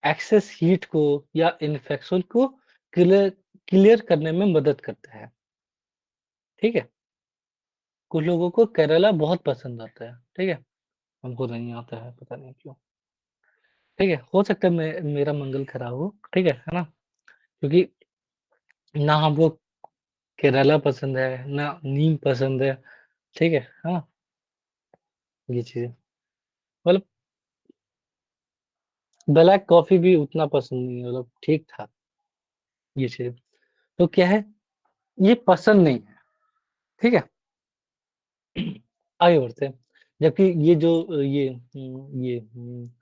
एक्सेस हीट को या इन्फेक्शन को क्लियर क्लियर करने में मदद करता है, ठीक है? कुछ लोगों को केरला बहुत पसंद आता है, ठीक है? हमको नहीं आता है, पता नहीं क्यों, ठीक है? हो सकता है मेरा मंगल खराब हो, ठीक है ना? क्योंकि ना हमको केरला पसंद है, ना नीम पसंद है, ठीक है? हाँ, ये चीज़ें मतलब ब्लैक कॉफ़ी भी उतना पसंद नहीं है, मतलब ठीक-ठाक, ये चीज़ें। तो क्या है, ये पसंद नहीं है, ठीक है? आगे बढ़ते हैं। जबकि ये जो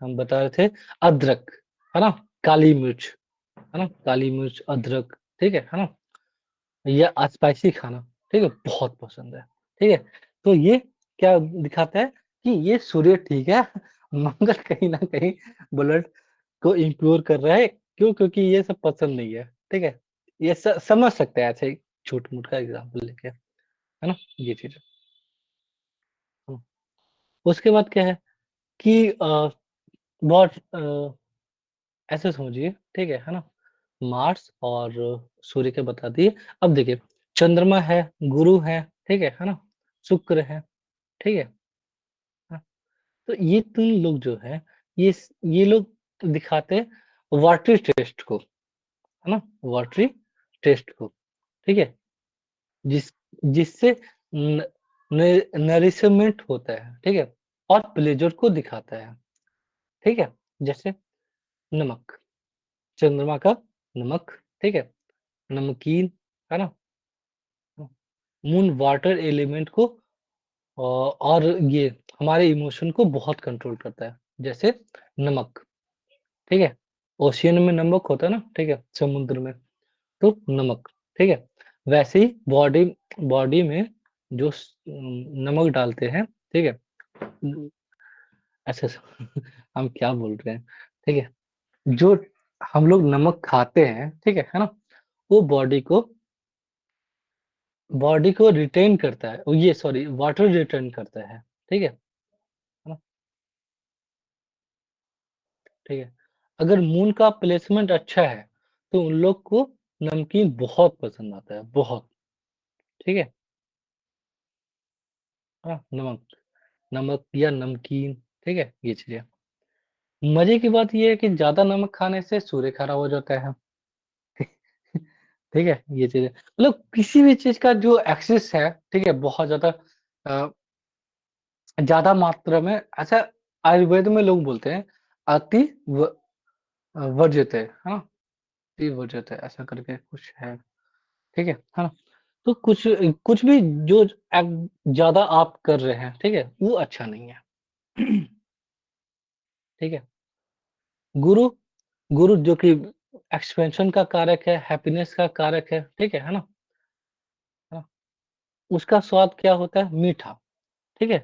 हम बता रहे थे अदरक, है ना? काली मिर्च, है ना? काली मिर्च, अदरक, ठीक है ना? या स्पाइसी खाना, ठीक है? बहुत पसंद है, ठीक है? तो ये क्या दिखाता है कि ये सूर्य ठीक है, मंगल कहीं न कहीं ब्लड को इम्प्योर कर रहा है। क्यों? क्योंकि ये सब पसंद नहीं है, ठीक है? ये समझ सकते हैं ऐसे ही छोटा-मोटा का एग्ज़ाम्पल लेके, है ना? ये चीज़ है। हुँ। उसके बाद क्या है कि बहुत ऐसे समझिए, ठीक है ना? मार्स और सूर्य के बता दिए। अब देखिए, चंद्रमा है, गुरु है ना? शुक्र है, ठीक है? हाँ, तो ये 3 लोग जो हैं, ये लोग दिखाते हैं वाटरी टेस्ट को, है ना? वाटरी टेस्ट को, ठीक है? जिस जिससे न नरिशमेंट होता है, ठीक है? और प्लेज़र को दिखाता है, ठीक है? जैसे नमक, चंद्रमा का नमक, ठीक है? नमकीन, है ना? मून वाटर एलिमेंट को और ये हमारे इमोशन को बहुत कंट्रोल करता है। जैसे नमक, ठीक है? ओशियन में नमक होता है ना, ठीक है? समुद्र में, तो नमक, ठीक है? वैसे ही बॉडी बॉडी में जो नमक डालते हैं, ठीक है? उम, अच्छा हम क्या बोल रहे हैं, ठीक है? जो हम लोग नमक खाते हैं, ठीक है ना? वो बॉडी को बॉडी को रिटेन करता है, ये सॉरी वाटर रिटेन करता है, ठीक है? ना? ठीक है। अगर मून का प्लेसमेंट अच्छा है, तो उन लोग को नमकीन बहुत पसंद आता है, बहुत, ठीक है? हाँ, नमक नमक या नमकीन, ठीक है? ये चीज़ें। मज़े की बात ये है कि ज़्यादा नमक खाने से सूर्य खराब हो जाता है। ठीक है? ये चीज़ें मतलब किसी भी चीज़ का जो एक्सेस है, ठीक है? बहुत ज़्यादा अ, ज़्यादा मात्रा में ऐसा आयुर्वेद में लोग बोलते हैं, अति वर्ज्यते, है ना? अति वर्ज्यते ऐसा करके कुछ है, ठीक है ना? तो कुछ कुछ भी जो ज़्यादा आप कर रहे हैं, ठीक है? वो अच्छा नहीं है। ठीक है? गुरु गुरु जो कि एक्सपेंशन का कारक है, हैप्पीनेस का कारक है, ठीक है ना? हाँ, उसका स्वाद क्या होता है? मीठा, ठीक है?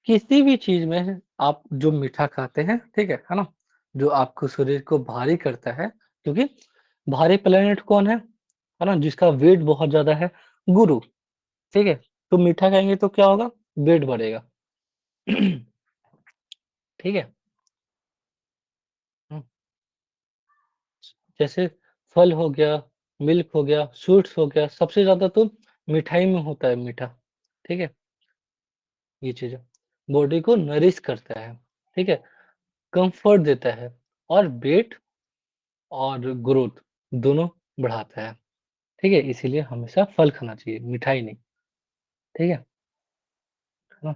किसी भी चीज़ में आप जो मीठा खाते हैं, ठीक है ना? जो आपको शरीर को भारी करता है, क्योंकि भारी प्लैनेट कौन है ना? जिसका वेट बहुत ज़्यादा है, गुरु, ठीक है? तो मीठा खाएँगे तो क्या होगा? वेट बढ़ेगा। ठीक है? हुँ, जैसे फल हो गया, मिल्क हो गया, स्वीट्स हो गया, सबसे ज़्यादा तो मिठाई में होता है मीठा, ठीक है? ये चीज़ें, बॉडी को नरिश करता है, ठीक है? कम्फर्ट देता है और वेट और ग्रोथ दोनों बढ़ाता है, ठीक है? इसीलिए हमेशा फल खाना चाहिए, मिठाई नहीं, ठीक है? है ना?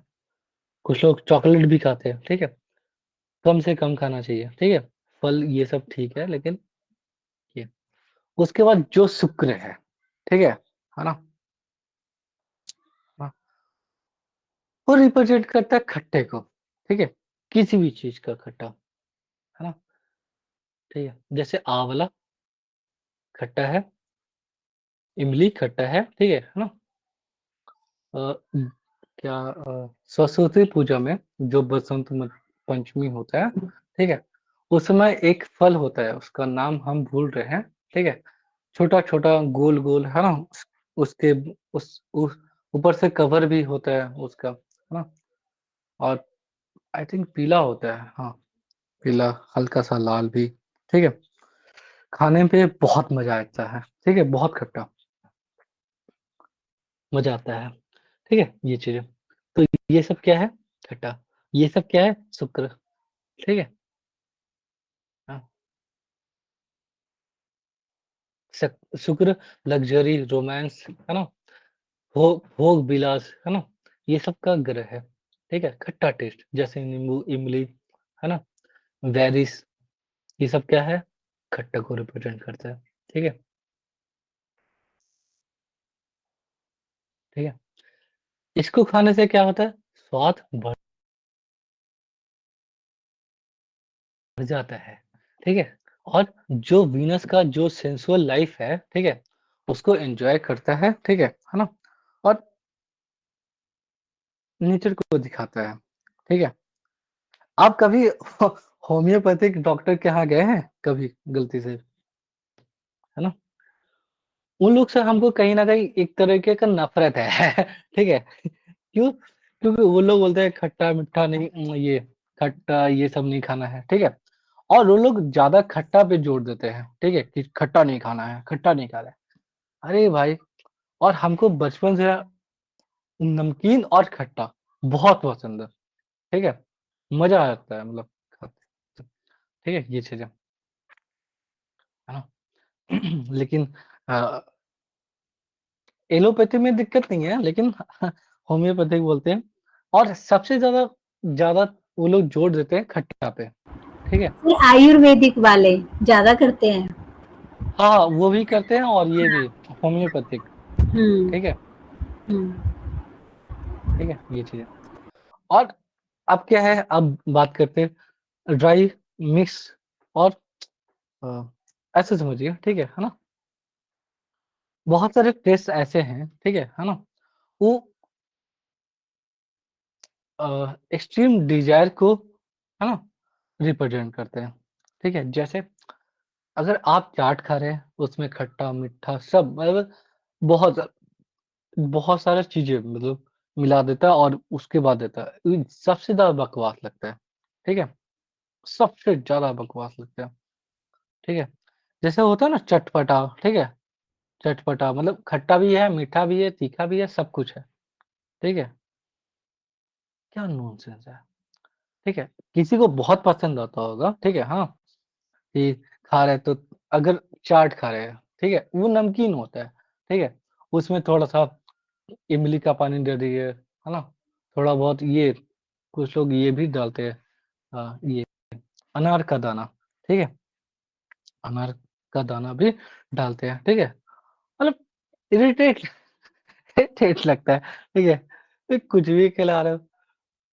कुछ लोग चॉकलेट भी खाते हैं, ठीक है? कम से कम खाना चाहिए, ठीक है? फल ये सब ठीक है, लेकिन ये उसके बाद जो शुक्र है, ठीक है ना? हाँ, वो रिप्रेजेंट करता है खट्टे को, ठीक है? किसी भी चीज़ का खट्टा, है ना? ठीक है? जैसे आँवला खट्टा है, इमली खट्टा है, ठीक है ना? अ, क्या सरस्वती पूजा में जो बसंत पंचमी होता है, ठीक है? उस समय एक फल होता है, उसका नाम हम भूल रहे हैं, ठीक है? छोटा-छोटा, गोल-गोल, है ना? उसके उस ऊपर से कवर भी होता है उसका, है ना? और आई थिंक पीला होता है, हाँ, पीला, हल्का-सा लाल भी, ठीक है? खाने पे बहुत मज़ा आता है, ठीक है? बहुत खट्टा, मज़ा आता है, ठीक है? ये चीज़ें। तो ये सब क्या है? खट्टा। ये सब क्या है? शुक्र, ठीक है? हाँ, शक शुक्र, लग्ज़री, रोमांस, है ना? भोग-विलास, है ना? ये सब का ग्रह है, ठीक है? खट्टा टेस्ट, जैसे नींबू, इमली, है ना? बेरीज़, ये सब क्या है? खट्टा को रिप्रेज़ेंट करता है, ठीक है? ठीक है? इसको खाने से क्या होता है? स्वाद बढ़ जाता है, ठीक है? और जो वीनस का जो सेंसुअल लाइफ़ है, ठीक है? उसको एन्जॉय करता है, ठीक है ना? और नेचर को दिखाता है, ठीक है? आप कभी होम्योपैथिक डॉक्टर के यहाँ गए हैं कभी गलती से, है ना? उन लोग से हमको कहीं न कहीं एक तरीके का नफ़रत है, ठीक है? क्यों? क्योंकि वो लोग बोलते हैं खट्टा-मीठा नहीं ये खट्टा ये सब नहीं खाना है, ठीक है? और वो लोग ज़्यादा खट्टा पे जोर देते हैं, ठीक है? कि खट्टा नहीं खाना है, खट्टा नहीं खाना है। अरे भाई! और हमको बचपन से नमकीन और खट्टा बहुत पसंद है, ठीक है? मज़ा आता है मतलब खाते ठीक है? ये चीज़ें, है ना? लेकिन अ, एलोपैथी में दिक्कत नहीं है, लेकिन होम्योपैथिक बोलते हैं और सबसे ज़्यादा ज़्यादा वो लोग जोर देते हैं खट्टा पे, ठीक है? ये आयुर्वेदिक वाले ज़्यादा करते हैं। हाँ, हाँ, वो भी करते हैं और ये भी होम्योपैथिक, हुँ, ठीक है? हुँ। ठीक है? ये चीज़ें और अब क्या है, अब बात करते हैं ड्राई, मिक्स और अ, ऐसे समझिए, ठीक है ना? बहुत सारे टेस्ट ऐसे हैं, ठीक है ना? वो एक्सट्रीम डिज़ायर को, है ना? रिप्रेज़ेंट करते हैं, ठीक है? जैसे अगर आप चाट खा रहे हैं, उसमें खट्टा, मीठा सब मतलब बहुत बहुत सारी चीज़ें मतलब मिला देता है और उसके बाद देता है। सबसे ज़्यादा बकवास लगता है, ठीक है? सबसे ज़्यादा बकवास लगता है, ठीक है? जैसे होता है ना चटपटा, ठीक है? चटपटा मतलब खट्टा भी है, मीठा भी है, तीखा भी है, सब कुछ है, ठीक है? क्या नॉनसेंस है, ठीक है? किसी को बहुत पसंद आता होगा, ठीक है? हाँ, कि खा रहे तो अगर चाट खा रहे हैं, ठीक है? वो नमकीन होता है, ठीक है? उसमें थोड़ा-सा इमली का पानी दे दिए, है ना? थोड़ा बहुत ये कुछ लोग ये भी डालते हैं ये अनार का दाना, ठीक है? अनार का दाना भी डालते हैं, ठीक है? मतलब इरिटेट इरिटेट लगता है, ठीक है? ये कुछ भी खिला रहे हो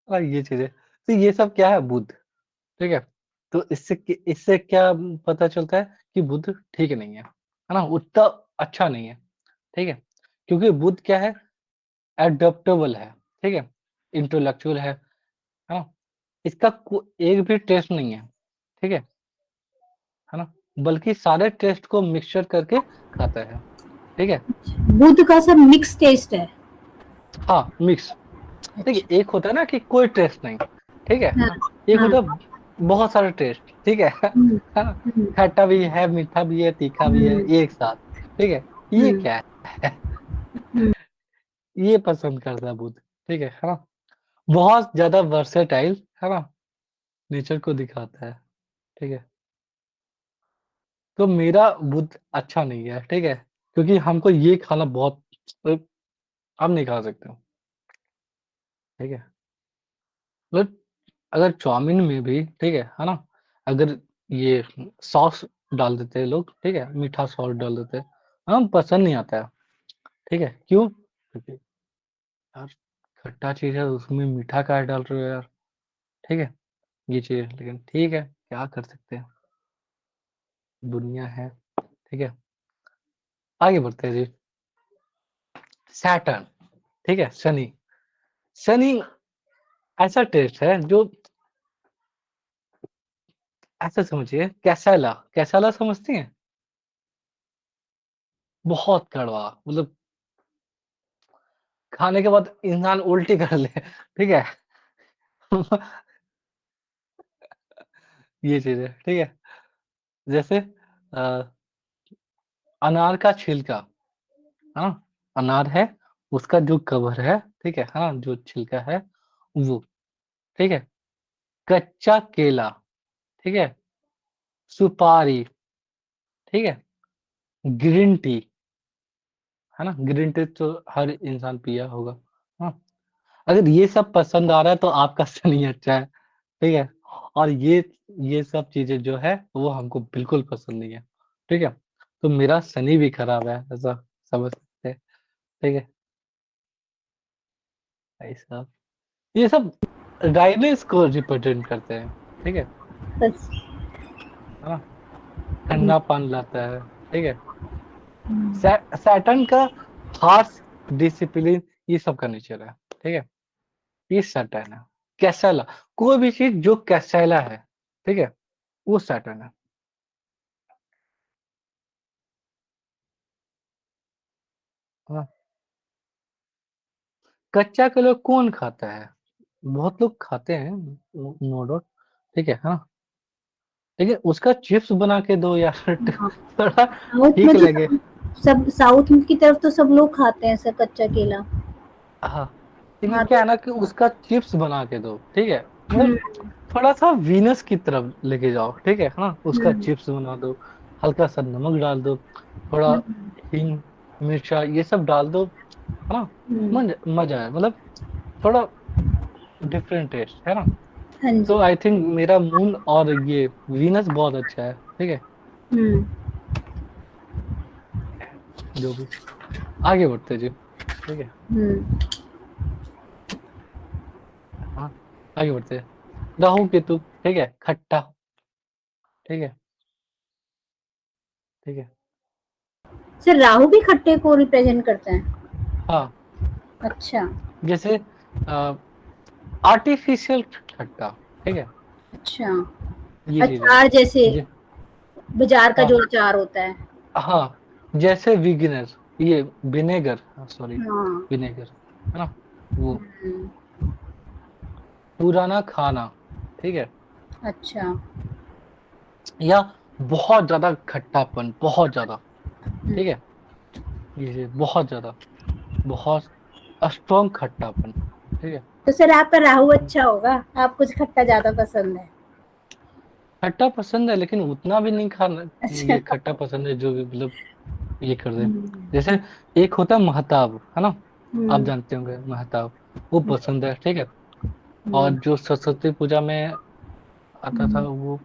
और ये चीज़ें। तो ये सब क्या है बुध, ठीक है? तो इससे क्या पता चलता है कि बुध ठीक नहीं है ना? उतना अच्छा नहीं है, ठीक है? क्योंकि बुध क्या है एडप्टेबल है, ठीक है? इंटेलेक्चुअल है ना? इसका एक भी टेस्ट नहीं है, ठीक है ना? बल्कि सारे टेस्ट को मिक्सचर करके खाता है, ठीक है? बुध का सब मिक्स टेस्ट है। हाँ, मिक्स ठीक अच्छा। है, एक होता है ना कि कोई टेस्ट नहीं, ठीक है हाँ ना? एक हाँ। होता है बहुत सारे टेस्ट, ठीक है? हम्म, है ना? हम्म, खट्टा भी है, मीठा भी है, तीखा भी है, हम्म, एक साथ, ठीक है? ये हम्म, क्या है? हम्म। ये पसंद करता है बुध, ठीक है ना? बहुत ज़्यादा वर्सेटाइल, है ना? नेचर को दिखाता है, ठीक है? तो मेरा बुध अच्छा नहीं है, ठीक है? क्योंकि हमको ये खाना बहुत हम नहीं खा सकते, ठीक है? मतलब अगर चाउमीन में भी, ठीक है ना? अगर ये सॉस डाल देते हैं लोग, ठीक है? मीठा सॉस डाल देते हैं, हम पसंद नहीं आता है, ठीक है? क्यों? क्योंकि यार खट्टा चीज़ है उसमें मीठा काहे डाल रहे हो यार, ठीक है? ये चीज़ है, लेकिन ठीक है, क्या कर सकते हैं? दुनिया है, ठीक है? आगे बढ़ते हैं जी। सैटर्न, ठीक है? शनि, शनि ऐसा टेस्ट है जो ऐसा समझिए कैसाला, कैसाला समझती हैं? बहुत कड़वा मतलब खाने के बाद इंसान उल्टी कर ले, ठीक है? ये चीज़ है, ठीक है? जैसे अ, अनार का छिलका, है ना? अनार है, उसका जो कवर है, ठीक है? हाँ, जो छिलका है वो, ठीक है? कच्चा केला, ठीक है? सुपारी, ठीक है? ग्रीन टी, है ना? ग्रीन टी तो हर इंसान पिया होगा, हाँ? अगर ये सब पसंद आ रहा है तो आपका शनि अच्छा है, ठीक है? और ये सब चीज़ें जो है वो हमको बिल्कुल पसंद नहीं है, ठीक है? तो मेरा शनि भी खराब है ऐसा समझ सकते हैं, ठीक है? भाई साहब ये सब ड्राइनेस को रिप्रेजेंट करते हैं, ठीक बस। है ना? हम्म, ठंडापन लाता है, ठीक है? हम्म। सैटर्न का हार्श डिसिप्लिन ये सब का नेचर है, ठीक है? ये सैटर्न है। कैसाला कोई भी चीज़ जो कैसाला है, ठीक है? वो सैटर्न है। हाँ, कच्चा केला कौन खाता है? बहुत लोग खाते हैं, नो डाउट, ठीक है, हाँ। लेकिन उसका चिप्स बना के दो यार हाँ, थोड़ा साउथ ठीक में तो लगे। सब साउथ की तरफ तो सब लोग खाते हैं ऐसा कच्चा केला। हाँ, लेकिन हाँ क्या तो है ना कि उसका चिप्स बना के दो, ठीक है? मतलब हम्म, थोड़ा-सा वीनस की तरफ लेके जाओ, ठीक है ना? उसका हम्म, चिप्स बना दो, हल्का-सा नमक डाल दो, थोड़ा हम्म, हींग, मिर्चा ये सब डाल दो, है ना? हम्म। मज़ा है मतलब थोड़ा डिफरेंट टेस्ट, है ना? हाँ तो जी। आई थिंक मेरा मून और ये वीनस बहुत अच्छा है, ठीक है? हम्म, जो भी आगे बढ़ते हैं जी, ठीक है? हम्म। हाँ, आगे बढ़ते हैं। राहु केतु, ठीक है? खट्टा, ठीक है? ठीक है? सर राहु भी खट्टे को रिप्रेजेंट करता है? हाँ, अच्छा। जैसे अ, आर्टिफिशियल खट्टा, ठीक है? अच्छा। ये चीज़ है। अचार जैसे ज बाजार का हाँ, जो अचार होता है। हाँ, जैसे विगनर ये विनेगर, सॉरी, हाँ। विनेगर, है ना, वो। हम्म, पुराना खाना, ठीक है, अच्छा। या बहुत ज्यादा खट्टापन, बहुत ज्यादा, हम्म, ठीक है, ये बहुत ज्यादा, बहुत स्ट्रॉन्ग खट्टापन, ठीक है। तो सर आपका राहु अच्छा होगा, आप कुछ खट्टा ज्यादा पसंद है। खट्टा पसंद है लेकिन उतना भी नहीं खाना। अच्छा। ये खट्टा पसंद है जो मतलब ये कर दे। हम्म, जैसे एक होता है महताब, है ना, आप हम्म, जानते होंगे महताब, वो पसंद है, ठीक है। और हम्म, जो सरस्वती पूजा में आता था हम्म। वो,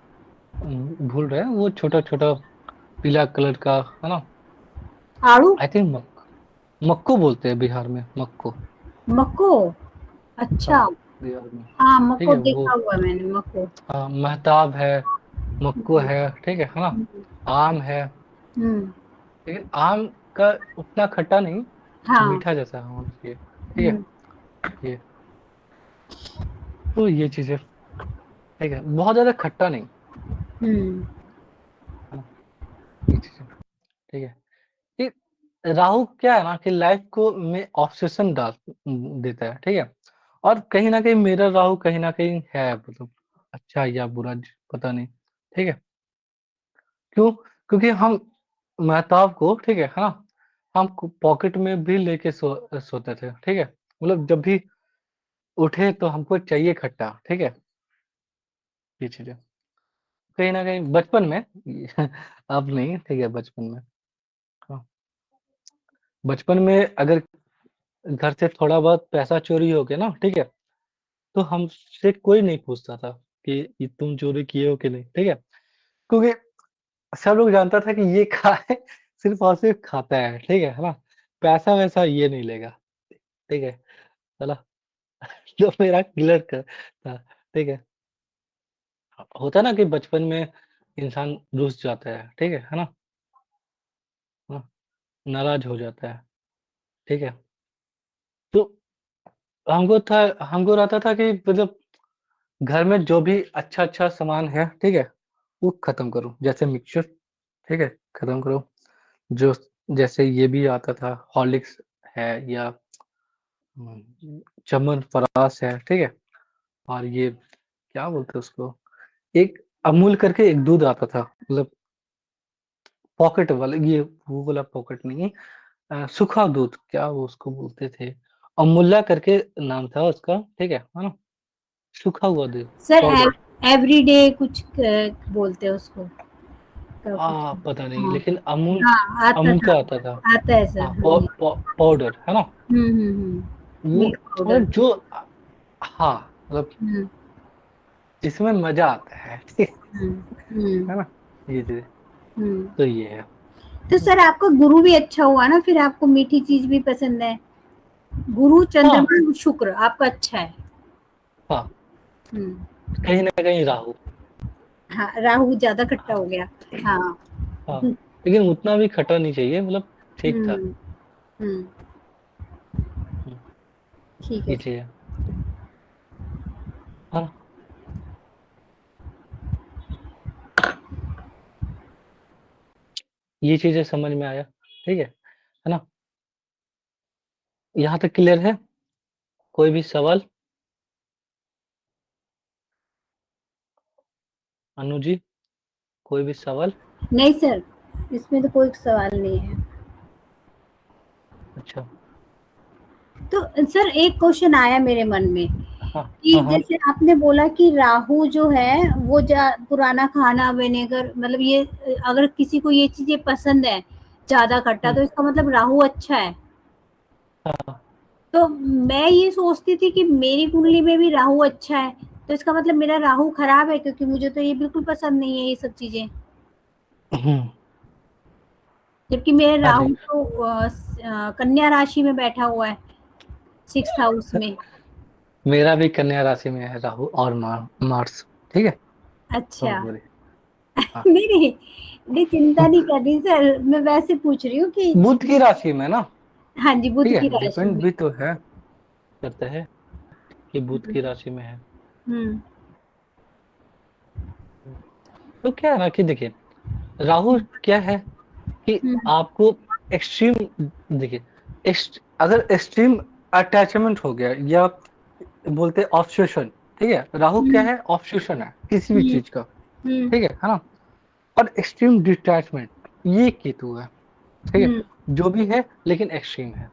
भूल रहे हैं, वो छोटा छोटा पीला कलर का, है ना, आड़ू। आई थिंक मक्को बोलते हैं बिहार में, मक्को। मक्को। अच्छा। हाँ, बिहार में, हाँ, ठीक मक्को है वो। देखा हुआ है मैंने, मक्को। हाँ, महताब है, मक्को हम्म, है, ठीक है ना, हम्म, आम है। हम्म, लेकिन आम का उतना खट्टा नहीं, हाँ। मीठा जैसा होना चाहिए, ठीक है, हम्म, ये। तो ये चीजें, ठीक है, बहुत ज्यादा खट्टा नहीं, हम्म। है ना, ये चीजें, ठीक है। ये राहु क्या है ना कि लाइफ को में ऑब्सेशन डाल देता है, ठीक है। और कहीं ना कहीं मेरा राहु कहीं ना कहीं है, मतलब अच्छा या बुरा, पता नहीं, ठीक है। क्यों? क्योंकि हम मेहताब को, ठीक है ना, हम पॉकेट में भी लेके सोते थे, ठीक है, मतलब जब भी उठे तो हमको चाहिए खट्टा, ठीक है, ये चीजें कहीं ना कहीं बचपन में अब नहीं, ठीक है, बचपन में, हाँ, बचपन में अगर घर से थोड़ा बहुत पैसा चोरी हो गया ना, ठीक है, तो हमसे कोई नहीं पूछता था कि ये तुम चोरी किए हो कि नहीं, ठीक है, क्योंकि सब लोग जानता था कि ये खाए सिर्फ और सिर्फ खाता है, ठीक है ना, पैसा वैसा ये नहीं लेगा, ठीक है, चला। तो मेरा क्लियर कर था, ठीक है। होता है ना कि बचपन में इंसान रूठ जाता है, ठीक है ना, हाँ, नाराज हो जाता है, ठीक है। तो हमको रहता था कि मतलब घर में जो भी अच्छा-अच्छा सामान है, ठीक है, वो खत्म करो। जैसे मिक्सचर, ठीक है, खत्म करो। जो जैसे ये भी आता था, हॉर्लिक्स है या च्यवनप्राश है, ठीक है? और ये क्या बोलते हैं उसको? एक अमूल करके एक दूध आता था, मतलब पॉकेट वाला, ये वो वाला पॉकेट नहीं, सूखा दूध, क्या वो उसको बोलते थे? अमूल्य करके नाम था उसका, ठीक है ना? सूखा हुआ दूध, सर पाउडर। एवरीडे कुछ बोलते हैं उसको, का कुछ। पता नहीं, हाँ, लेकिन अमूल, हाँ, आता अमूल था। का आता था। आता है सर, हाँ, हाँ जी। पाउडर, है ना? वो मिल्क पाउडर। मतलब जो हाँ, मतलब हुँ, इसमें मज़ा आता है, ठीक हुँ, हुँ, है ना? ये चीज़, हुँ। तो ये है। तो सर आपका गुरु भी अच्छा हुआ ना, फिर आपको मीठी चीज़ भी पसंद है। गुरु, हाँ, चंद्रमा, शुक्र आपका अच्छा है। हाँ, हुँ। कहीं न कहीं राहु। हाँ, राहु ज़्यादा खट्टा हो हाँ, गया। हाँ। हाँ, हुँ, लेकिन उतना भी खट्टा नहीं चाहिए, मतलब ठीक था। हुँ, हुँ। हुँ, ठीक है ये सर। चीज़ है। हाँ, ये चीज़ें समझ में आया, ठीक है ना? यहाँ तक क्लियर है? कोई भी सवाल? अनु जी, कोई भी सवाल? नहीं सर, इसमें तो कोई सवाल नहीं है। अच्छा, तो सर एक क्वेश्चन आया मेरे मन में हाँ, कि हाँ, हाँ, जैसे आपने बोला कि राहु जो है वो पुराना खाना, विनेगर, मतलब ये अगर किसी को ये चीजें पसंद है ज्यादा खट्टा, हुँ, तो इसका मतलब राहु अच्छा है। हाँ, तो मैं ये सोचती थी कि मेरी कुंडली में भी राहु अच्छा है, तो इसका मतलब मेरा राहु खराब है, क्योंकि मुझे तो ये बिल्कुल पसंद नहीं है ये सब चीजें। हुँ, जबकि मेरा अरे! राहु तो कन्या राशि में बैठा हुआ है, 6th हाउस में। मेरा भी कन्या राशि में है राहु और मार्स, ठीक है? अच्छा। Don't worry. हाँ, नहीं, नहीं, नहीं, चिंता नहीं कर रही सर, मैं वैसे पूछ रही हूँ कि बुध की राशि में ना, हाँ जी, बुध ठीक की है, राशि डिपेंड में। भी तो है, करता है कि बुध हुँ, की राशि में है। हुँ, तो क्या है ना कि देखिए, राहु क्या है कि हुँ, आपको एक्सट्रीम, देखिए अगर एक्सट्रीम अटैचमेंट हो गया या बोलते हैं ऑब्सेशन, ठीक है, राहु क्या हम्म है, ऑब्सेशन है किसी भी हम्म चीज का, हम्म ठीक है ना। और एक्सट्रीम डिटैचमेंट ये केतु है, ठीक है, हम्म जो भी है लेकिन एक्सट्रीम है,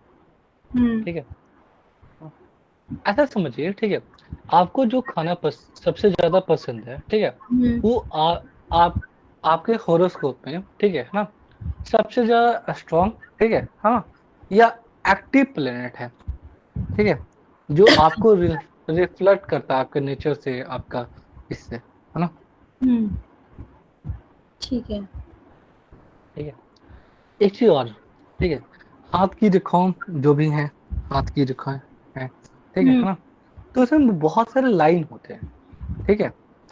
हम्म ठीक है। ऐसा समझिए, ठीक है, आपको जो खाना सबसे ज्यादा पसंद है, ठीक है, हम्म वो आप आपके होरोस्कोप में, ठीक है ना, सबसे ज्यादा स्ट्रॉन्ग, ठीक है ना, या एक्टिव प्लेनेट है, ठीक है, जो आपको रिफ्लेक्ट करता है आपके नेचर से, आपका इससे, है ना। हम्म, ठीक है। ठीक है, एक चीज और, ठीक है, हाथ की रेखाओं जो भी है, हाथ की रेखाएं है, ठीक है हम्म ना, तो उसमें बहुत सारे लाइन होते हैं, ठीक है,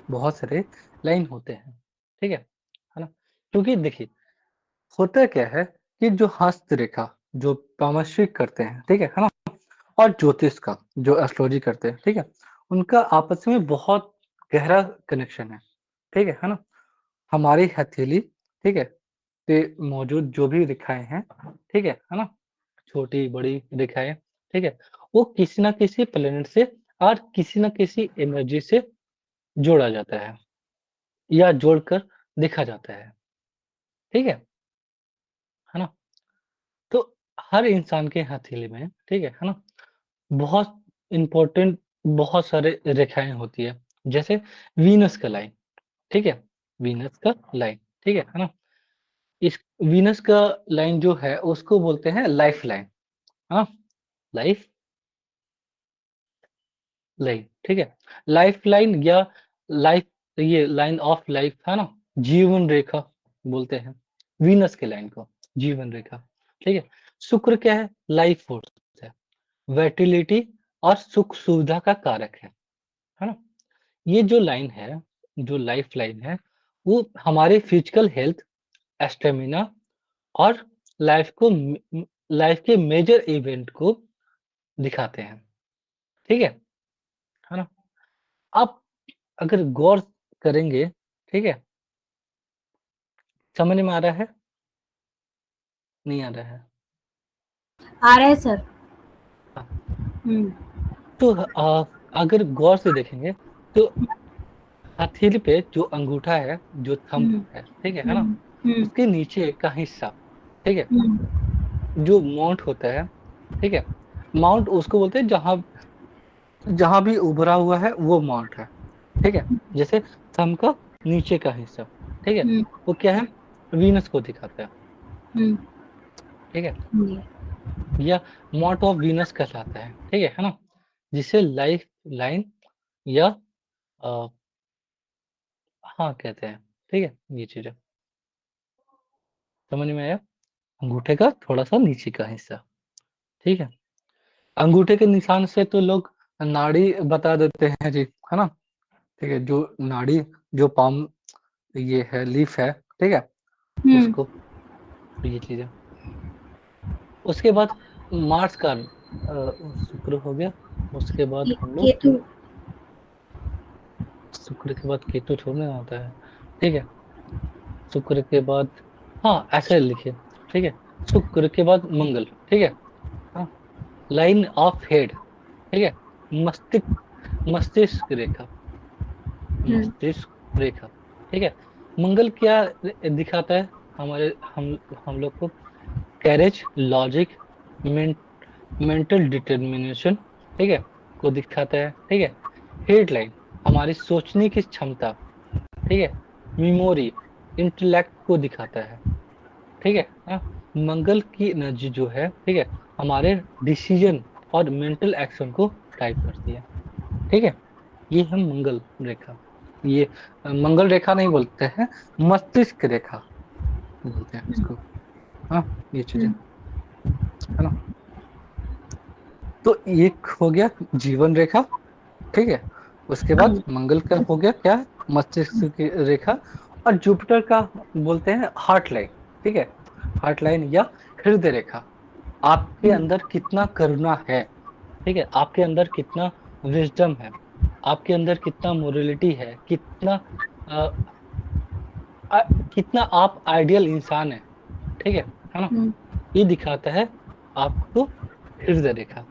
बहुत सारे लाइन होते हैं, ठीक है ना। क्योंकि देखिए, होता क्या है कि जो हस्त रेखा, जो तामसिक करते हैं, ठीक है ना, और ज्योतिष का जो एस्ट्रोलॉजी करते हैं, ठीक है, उनका आपस में बहुत गहरा कनेक्शन है, ठीक है ना। हमारी हथेली, ठीक है, पे मौजूद जो भी रेखाएं हैं, ठीक है ना, छोटी बड़ी रेखाएं, ठीक है, वो किसी ना किसी प्लेनेट से और किसी ना किसी एनर्जी से जोड़ा जाता है या जोड़कर देखा जाता है ना। तो हर इंसान के हथेली में, ठीक है ना, बहुत इम्पोर्टेंट बहुत सारे रेखाएं होती है, जैसे वीनस का लाइन, ठीक है, वीनस का लाइन, ठीक है ना। इस वीनस का लाइन जो है उसको बोलते हैं लाइफ लाइन, हाँ, लाइफ लाइन, ठीक है, लाइफ लाइन या लाइफ, ये लाइन ऑफ लाइफ है ना, जीवन रेखा बोलते हैं वीनस के लाइन को, जीवन रेखा, ठीक है। शुक्र क्या है, लाइफ फोर्स है, वर्टिलिटी और सुख सुविधा का कारक है ना। ये जो लाइन है, जो लाइफ लाइन है, वो हमारे फिजिकल हेल्थ, स्टेमिना और लाइफ के मेजर इवेंट को दिखाते हैं, ठीक है ना। आप अगर गौर करेंगे, ठीक है, समझ में आ रहा है, नहीं आ रहा है? आ रहा है सर। हाँ, हम्म तो अगर गौर से देखेंगे तो हथेली पे जो अंगूठा है, जो थंब हम्म है, ठीक है ना, हम्म उसके नीचे का हिस्सा, ठीक है, हम्म जो माउंट होता है, ठीक है, माउंट उसको बोलते हैं जहां जहां भी उभरा हुआ है वो माउंट है, ठीक है। जैसे थंब का नीचे का हिस्सा, ठीक है, हम्म वो क्या है, वीनस को दिखाता है, हम्म, ठीक है, जी। या माउंट ऑफ वीनस कहलाता है ना, जिसे लाइफ लाइन या हाँ कहते हैं, ठीक है, ये चीज है, समझ में आया, अंगूठे का थोड़ा सा नीचे का हिस्सा, ठीक है। अंगूठे के निशान से तो लोग नाड़ी बता देते हैं जी, है ना, ठीक है, जो नाड़ी, जो पाम, ये है लीफ है, ठीक है, हम्म, उसको, ये चीज है। उसके बाद मार्स का शुक्र हो गया, उसके बाद हम लोग केतु। शुक्र के बाद केतु थोड़ना होता है, ठीक है, शुक्र के बाद, हाँ ऐसे लिखिए, ठीक है, शुक्र के बाद मंगल, ठीक है, हाँ, लाइन ऑफ हेड, ठीक है, मस्तिष्क रेखा, हम्म मस्तिष्क रेखा, ठीक है। मंगल क्या दिखाता है, हमारे हम लोग को कैरेज, लॉजिक, मेंटल डिटर्मिनेशन, ठीक है, को दिखाता है, ठीक है। हेडलाइन हमारी सोचने की क्षमता, ठीक है, मेमोरी, इंटेलेक्ट को दिखाता है, ठीक है हाँ? मंगल की एनर्जी जो है, ठीक है, हमारे डिसीजन और मेंटल एक्शन को टाइप करती है, ठीक है। ये है मंगल रेखा, ये मंगल रेखा नहीं बोलते हैं, मस्तिष्क रेखा बोलते हैं इसको, हाँ, ये चीजें, हम्म है ना। तो एक हो गया जीवन रेखा, ठीक है, उसके बाद हम्म मंगल का हो गया क्या, मस्तिष्क की रेखा, और जुपिटर का बोलते हैं हार्ट लाइन, ठीक है, हार्ट लाइन या हृदय रेखा, आपके हम्म अंदर कितना करुणा है, ठीक है, आपके अंदर कितना विजडम है, आपके अंदर कितना मोरलिटी है, अ, कितना आप आइडियल इंसान है, ठीक है ना। हम्म ये दिखाता है आपको हृदय रेखा,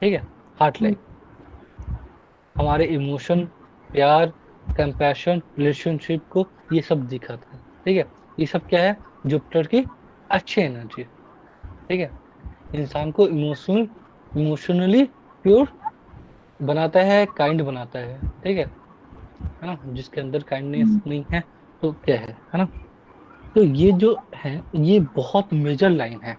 ठीक है, हार्ट हम्म, लाइन। हमारे इमोशन, प्यार, कंपैशन, रिलेशनशिप को ये सब दिखाता है, ठीक है। ये सब क्या है? जुपिटर की अच्छी एनर्जी, ठीक है। इंसान को इमोशनली प्योर बनाता है, काइंड बनाता है, ठीक है ना। जिसके अंदर काइंडनेस हम्म, नहीं है तो क्या है ना। तो ये जो है, ये बहुत मेजर लाइन है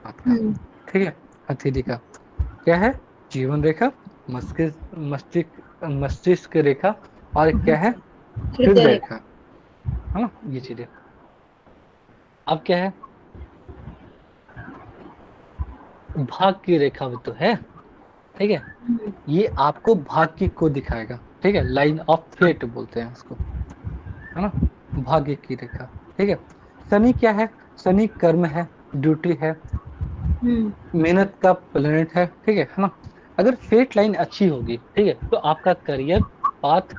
आपका, हम्म, ठीक है। हथेली का क्या है? जीवन रेखा, मस्तिष्क मस्तिष्क मस्तिष्क रेखा, और हम्म, क्या है? हृदय हृदय रेखा। रेखा, है ना, ये चीजें। अब क्या है? भाग की रेखा भी तो है, ठीक है। हम्म, ये आपको भाग्य को दिखाएगा, ठीक है, लाइन ऑफ फेट बोलते हैं उसको, है ना, भाग्य की रेखा, ठीक है। शनि क्या है? शनि कर्म है, ड्यूटी है, हम्म, मेहनत का प्लेनेट है ना। अगर फेट लाइन अच्छी होगी, ठीक है, तो आपका करियर पाथ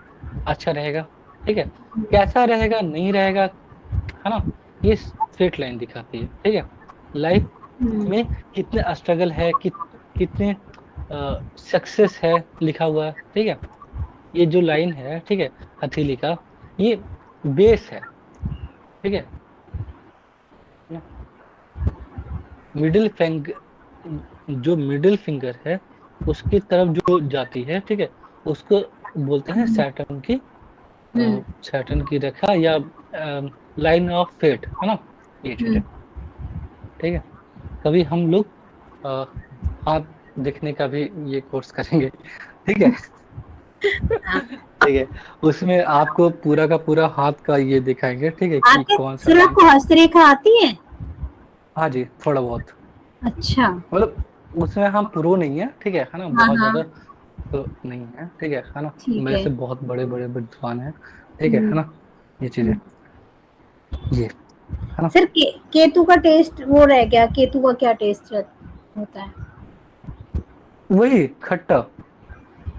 अच्छा रहेगा, ठीक है। कैसा रहेगा, नहीं रहेगा, है ना, ये फेट लाइन दिखाती है, ठीक है। लाइफ हम्म, में कितने स्ट्रगल है, कितने सक्सेस है, लिखा हुआ है, ठीक है। ये जो लाइन है, ठीक है, हथेली का, ये बेस है, ठीक है। मिडिल फिंगर, जो मिडिल फिंगर है उसकी तरफ जो जाती है, ठीक है, उसको बोलते हैं हम्म, हम्म, सैटर्न की रेखा, या लाइन ऑफ फेट, है ना, ये चीज हम्म। है, ठीक है। कभी हम लोग अ, हाथ देखने का भी ये कोर्स करेंगे, ठीक है। हाँ, ठीक है, उसमें आपको पूरा का पूरा हाथ का ये दिखाएंगे, ठीक है, कि आपके कौन सा सर लाइन। आपको हस्तरेखा आती है? हाँ जी, थोड़ा बहुत, अच्छा। मतलब उसमें हम प्रो नहीं है, ठीक है ना, हाँ बहुत हाँ, ज्यादा तो नहीं है ना। ठीक मेरे है। से बहुत बड़े बड़े विद्वान हैं, ठीक है हम्म, ना, ये चीजें, हम्म। ये, है ना। सर केतु का टेस्ट वो रह गया, केतु का क्या टेस्ट होता है? वही खट्टा।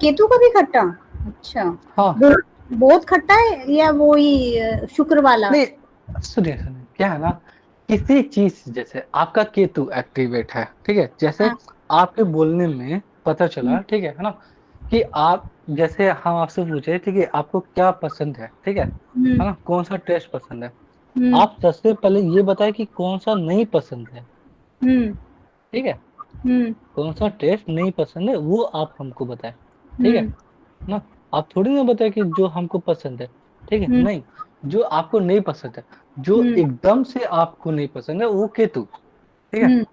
केतु का भी खट्टा? अच्छा। हाँ, बहुत बहुत खट्टा है या वो ही शुक्र वाला? नहीं, सुनिए सुनिए, क्या है ना, किसी चीज, जैसे आपका केतु एक्टिवेट है, ठीक है, जैसे हाँ। आपके बोलने में पता चला, हम्म, ठीक है ना, कि आप, जैसे हम आपसे पूछे, ठीक है, आपको क्या पसंद है हम्म, ना, कौन सा टेस्ट पसंद है। हम्म, आप सबसे पहले ये बताए कि कौन सा नहीं पसंद है, हम्म, ठीक है। हम्म, कौन सा टेस्ट नहीं पसंद है वो आप हमको बताएं, ठीक है हम्म, ना। आप थोड़ी ना बताए कि जो हमको पसंद है, ठीक है, हम्म, नहीं, जो आपको नहीं पसंद है, जो हम्म, एकदम से आपको नहीं पसंद है, वो केतु, ठीक है। हम्म।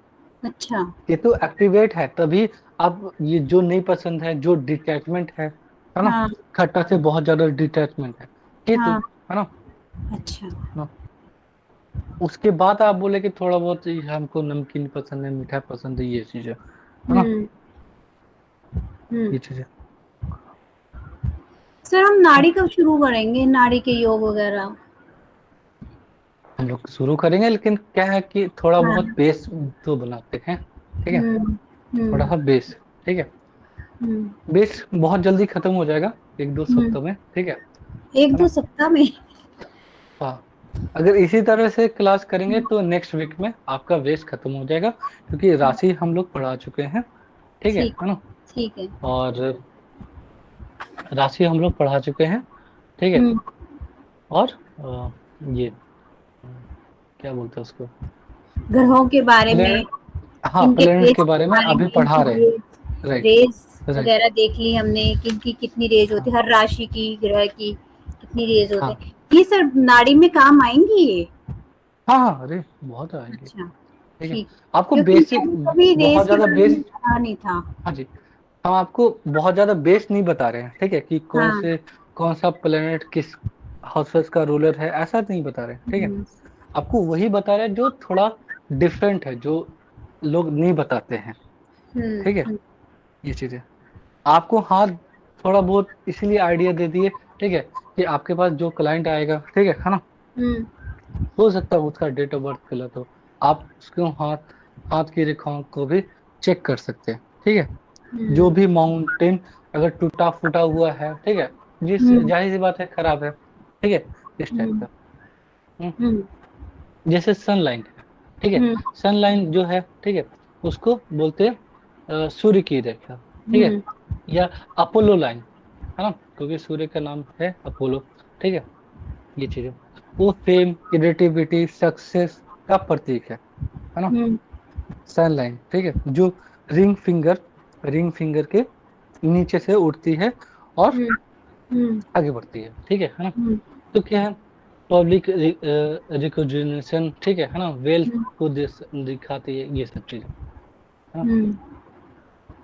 अच्छा। केतु एक्टिवेट है तभी आप, ये जो नहीं पसंद है, जो डिटैचमेंट है ना, हाँ खट्टा से बहुत ज्यादा डिटैचमेंट है, केतु, हाँ। है ना, अच्छा। ना। उसके बाद आप बोले कि थोड़ा बहुत ये हमको नमकीन पसंद है, मीठा पसंद है, ये चीजें, है ना, हम्म, हम्म। ये चीजें। सर हम नाड़ी कब शुरू करेंगे, नाड़ी के योग वगैरह? हम लोग शुरू करेंगे, लेकिन क्या है कि थोड़ा बहुत हाँ। बेस तो बनाते हैं, ठीक है, हम्म, थोड़ा हम्म, सा बेस, ठीक है। हम्म, बेस बहुत जल्दी खत्म हो जाएगा, एक दो हम्म। सप्ताह में, ठीक एक है दो ना। सप्ताह में? हाँ, अगर इसी तरह से क्लास करेंगे तो नेक्स्ट वीक में आपका बेस खत्म हो जाएगा, क्योंकि राशि हम लोग पढ़ा चुके हैं, ठीक ठीक, है ना। ठीक है। और राशि हम लोग पढ़ा चुके हैं, ठीक है। हम्म। और ये क्या बोलते हैं उसको, ग्रहों के बारे में, प्लेनेट, हाँ, इनके प्लेनेट रेस के के बारे में बारे अभी में, पढ़ा इनकी रहे हैं, रेस, राइट, रेस राइट, वगैरह देख ली हमने कि इनकी कितनी रेज होती है, हाँ हर राशि की, ग्रह की कितनी रेज होते हाँ हैं। ये सब नाड़ी में काम आएंगी ये? हाँ हाँ, अरे बहुत आएंगे, अच्छा, ठीक है। ठीक। आपको क्योंकि बेसिक, मैंने कभी बहुत रेस के ज्यादा बारे बेस, में पढ़ा नहीं था। हाँ जी, हम आपको बहुत ज्यादा बेस नहीं बता रहे हैं, ठीक है, कि हाँ। कौन सा प्लेनेट किस हाउसेस का रूलर है, ऐसा नहीं बता रहे हैं, ठीक है। हम्म, आपको वही बता रहे हैं जो थोड़ा डिफरेंट है, जो लोग नहीं बताते हैं, ठीक है, हम्म, ये चीजें। आपको हाँ, थोड़ा बहुत इसीलिए आइडिया दे दिए, ठीक है, कि आपके पास जो क्लाइंट आएगा, ठीक है ना, हम्म, हो सकता है उसका डेट ऑफ बर्थ गलत हो, आप उसको हाथ हाथ की रेखाओं को भी चेक कर सकते हैं, ठीक है। जो हम्म, भी माउंटेन अगर टूटा फूटा हुआ है, ठीक है, जिस हम्म, जाहिर सी बात है, खराब है, ठीक है, इस टाइप हम्म, का। हम्म, हम्म, जैसे सनलाइट है, ठीक है। सन लाइन जो है, ठीक है, उसको बोलते हैं सूर्य की रेखा, ठीक है, हम्म या अपोलो लाइन, है ना, क्योंकि सूर्य का नाम है अपोलो, ठीक है। ये चीजें, वो फेम, क्रिएटिविटी, सक्सेस का प्रतीक है ना। हम्म सन लाइन, ठीक है, जो रिंग फिंगर रिंग फिंगर के नीचे से उठती है और हम्म हम्म आगे बढ़ती है ना। हम्म तो क्या है, पब्लिक रिकॉग्निशन, ठीक है ना, वेल्थ हम्म को दिखाती है, ये सब चीजें, है ना। हम्म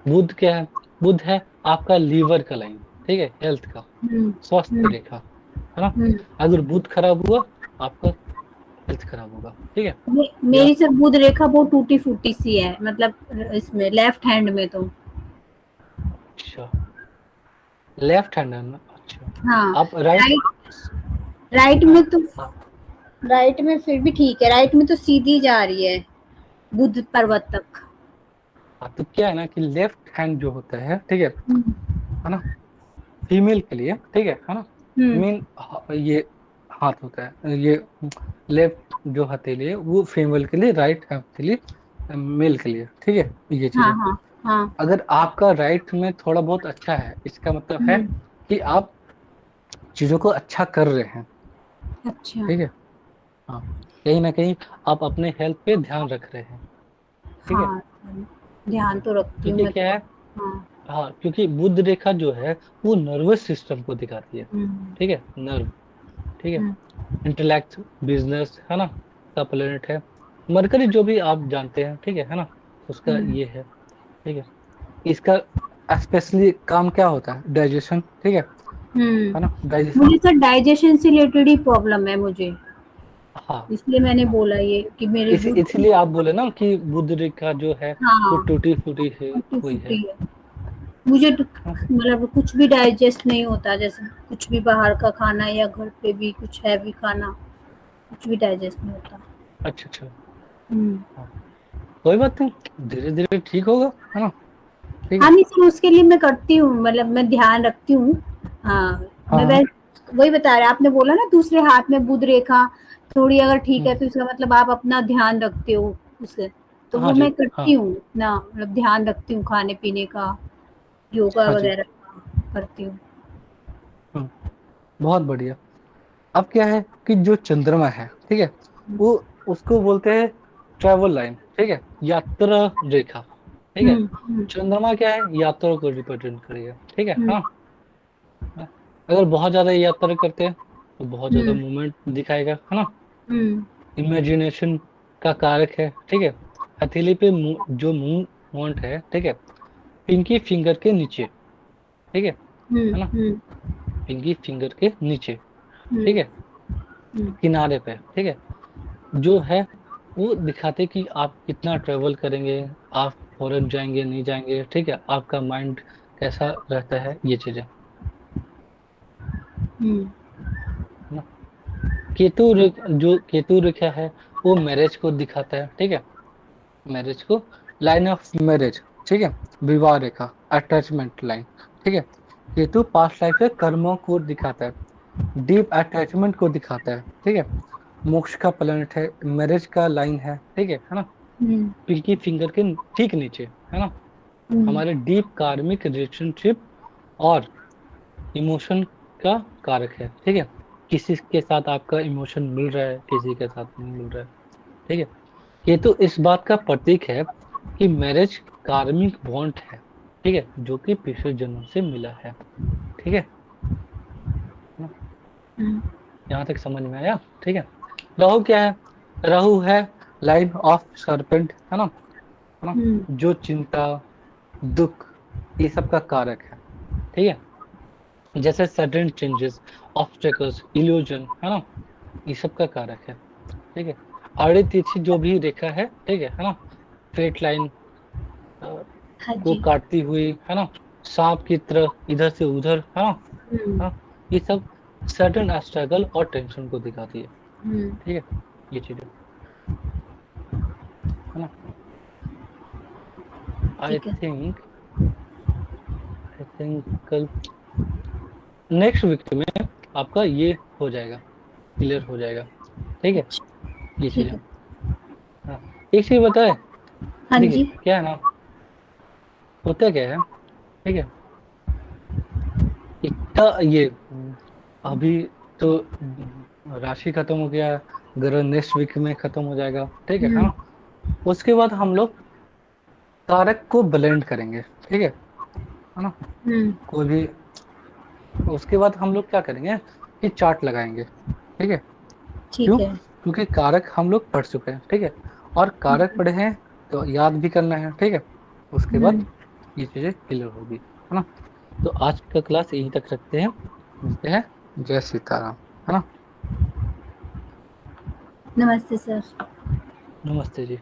बुध क्या है, बुध है आपका लीवर का लाइन, ठीक है, हेल्थ का, हम्म स्वास्थ्य हम्म रेखा, है ना। हम्म। अगर बुध खराब हुआ, आपका हेल्थ खराब होगा, ठीक है। या मेरी सब बुध रेखा बहुत टूटी फूटी सी है, मतलब इसमें लेफ्ट हैंड में तो। अच्छा, लेफ्ट हैंड है ना, अच्छा। हाँ। आप राइट, राइट, राइट हाँ में तो, हाँ राइट में फिर भी ठीक है, राइट में तो सीधी जा रही है बुध पर्वत तक। हाँ, तो क्या है ना कि लेफ्ट हैंड जो होता है, ठीक हम्म है ना, फीमेल के लिए, ठीक है ना, हम्म मेन ये हाथ होता है, ये लेफ्ट जो हथेली है वो फीमेल के लिए, राइट हथेली मेल के लिए, ठीक है। ये चीज हाँ है। हाँ हाँ। अगर आपका राइट में थोड़ा बहुत अच्छा है, इसका मतलब है हम्म। कि आप चीजों को अच्छा कर रहे हैं, अच्छा। ठीक है। हाँ, कहीं ना कहीं आप अपने हेल्थ पे ध्यान रख रहे हैं, ठीक है। हाँ, ध्यान तो रखती हूँ क्योंकि मैं क्या तो। है, हाँ। हाँ, क्योंकि बुध रेखा जो है वो नर्वस सिस्टम को दिखाती है, हम्म ठीक है, नर्व, ठीक है। हम्म इंटेलेक्ट, बिजनेस, है ना, का प्लेनेट है। मरकरी जो भी आप जानते हैं, ठीक है ना, उसका हम्म ये है, ठीक है। इसका स्पेशली काम क्या होता है, डाइजेशन, ठीक है ना, डाइजेशन। मुझे सर डाइजेशन से रिलेटेड ही प्रॉब्लम है मुझे, हाँ इसलिए मैंने हाँ, बोला ये कि मेरे बुध। इसलिए आप बोले ना कि बुध रेखा जो है वो हाँ, टूटी फूटी टूटी हुई फूटी है। है। मुझे तो हाँ, मतलब कुछ भी डाइजेस्ट नहीं होता, जैसे कुछ भी बाहर का खाना या घर पे भी कुछ हैवी खाना, कुछ भी डाइजेस्ट नहीं होता। अच्छा अच्छा, हम्म। हाँ, कोई बात नहीं, धीरे धीरे ठीक होगा, है ना, ठीक हाँ, है। नहीं सर, उसके लिए मैं करती हूँ, मतलब मैं ध्यान रखती हूँ। हाँ, हाँ मैं हाँ, वही बता रहे, आपने बोला ना दूसरे हाथ में बुध रेखा थोड़ी अगर ठीक है हम्म, तो इसका मतलब आप अपना ध्यान रखते हो उससे, तो हाँ वो जी, मैं करती हाँ, हूँ ना, मतलब ध्यान रखती हूँ खाने पीने का, योगा हाँ जी, वगैरह का करती हूँ। हम्म, बहुत बढ़िया। अब क्या है कि जो चंद्रमा है, ठीक है, वो उसको बोलते हैं ट्रेवल लाइन, ठीक है, यात्रा रेखा, ठीक है। हम्म चंद्रमा क्या है, यात्रा को रिप्रेजेंट करेगा, ठीक है, हम्म हाँ। अगर बहुत ज्यादा यात्रा करते हैं तो बहुत ज्यादा हम्म मूवमेंट दिखाएगा, है ना। हम्म इमेजिनेशन का कारक है, ठीक है। हथेली पे जो मूवमेंट है, ठीक है, पिंकी फिंगर के नीचे, है ना, हम्म पिंकी फिंगर के नीचे, ठीक हम्म है, हम्म किनारे पे, ठीक है, जो है वो दिखाते कि आप कितना ट्रेवल करेंगे, आप फॉरेन जाएंगे नहीं जाएंगे, ठीक है, आपका माइंड कैसा रहता है, ये चीजें, हम्म है ना। जो केतु रेखा है वो मैरिज को दिखाता है, ठीक है, मैरिज को, लाइन ऑफ मैरिज, ठीक है, विवाह रेखा, अटैचमेंट लाइन, ठीक है। केतु पास्ट लाइफ के कर्मों को दिखाता है, डीप अटैचमेंट को दिखाता है, ठीक है। मोक्ष का प्लैनेट है, मैरिज का लाइन है ना, हम्म पिंकी फिंगर के ठीक नीचे, है ना, हम्म हमारे डीप कार्मिक रिलेशनशिप और इमोशन का कारक है, ठीक है। किसी के साथ आपका इमोशन मिल रहा है, किसी के साथ नहीं मिल रहा है, ठीक है। ये तो इस बात का प्रतीक है कि मैरिज कार्मिक बॉन्ड है, ठीक है, जो कि पिछले जन्म से मिला है, ठीक है ना? हम्म यहाँ तक समझ में आया, ठीक है। राहु क्या है, राहु है लाइन ऑफ सरपेंट, है ना, हम्म जो चिंता, दुख, ये सब का कारक है, ठीक है। जैसे सडन चेंजेस, ऑब्स्टेकल्स, इल्यूजन, है ना, ये सब का कारक है, ठीक है। आड़ी तिरछी जो भी रेखा है ना, स्ट्रेट लाइन हाँ को जी। काटती हुई, है ना, सांप की तरह इधर से उधर, है हम्म ना, ये सब सडन स्ट्रगल और टेंशन को दिखाती है, हम्म। ठीक है, ये चीजें, है ना। आई ठीक है। थिंक आई थिंक कल, नेक्स्ट वीक में आपका ये हो जाएगा, क्लियर हो जाएगा, ठीक है, अच्छा। ये ठीक चीजें, है। हाँ, एक चीज बताए। हाँ देखिए जी। क्या है ना, होता क्या है, ठीक है, इतना ये अभी तो राशि खत्म हो गया, ग्रह नेक्स्ट वीक में खत्म हो जाएगा, ठीक है हम्म। हाँ। उसके बाद हम लोग कारक को ब्लेंड करेंगे, ठीक है ना। हम्म। कोई भी, उसके बाद हम लोग क्या करेंगे कि चार्ट लगाएंगे, ठीक है। क्यों? ठीक है। क्योंकि कारक हम लोग पढ़ चुके हैं, ठीक है, और कारक पढ़े हैं तो याद भी करना है, ठीक है। उसके बाद हम्म। ये चीजें क्लियर होगी, है ना। तो आज का क्लास यहीं तक रखते हैं, मिलते हैं। जय सीताराम, है ना। नमस्ते सर। नमस्ते जी।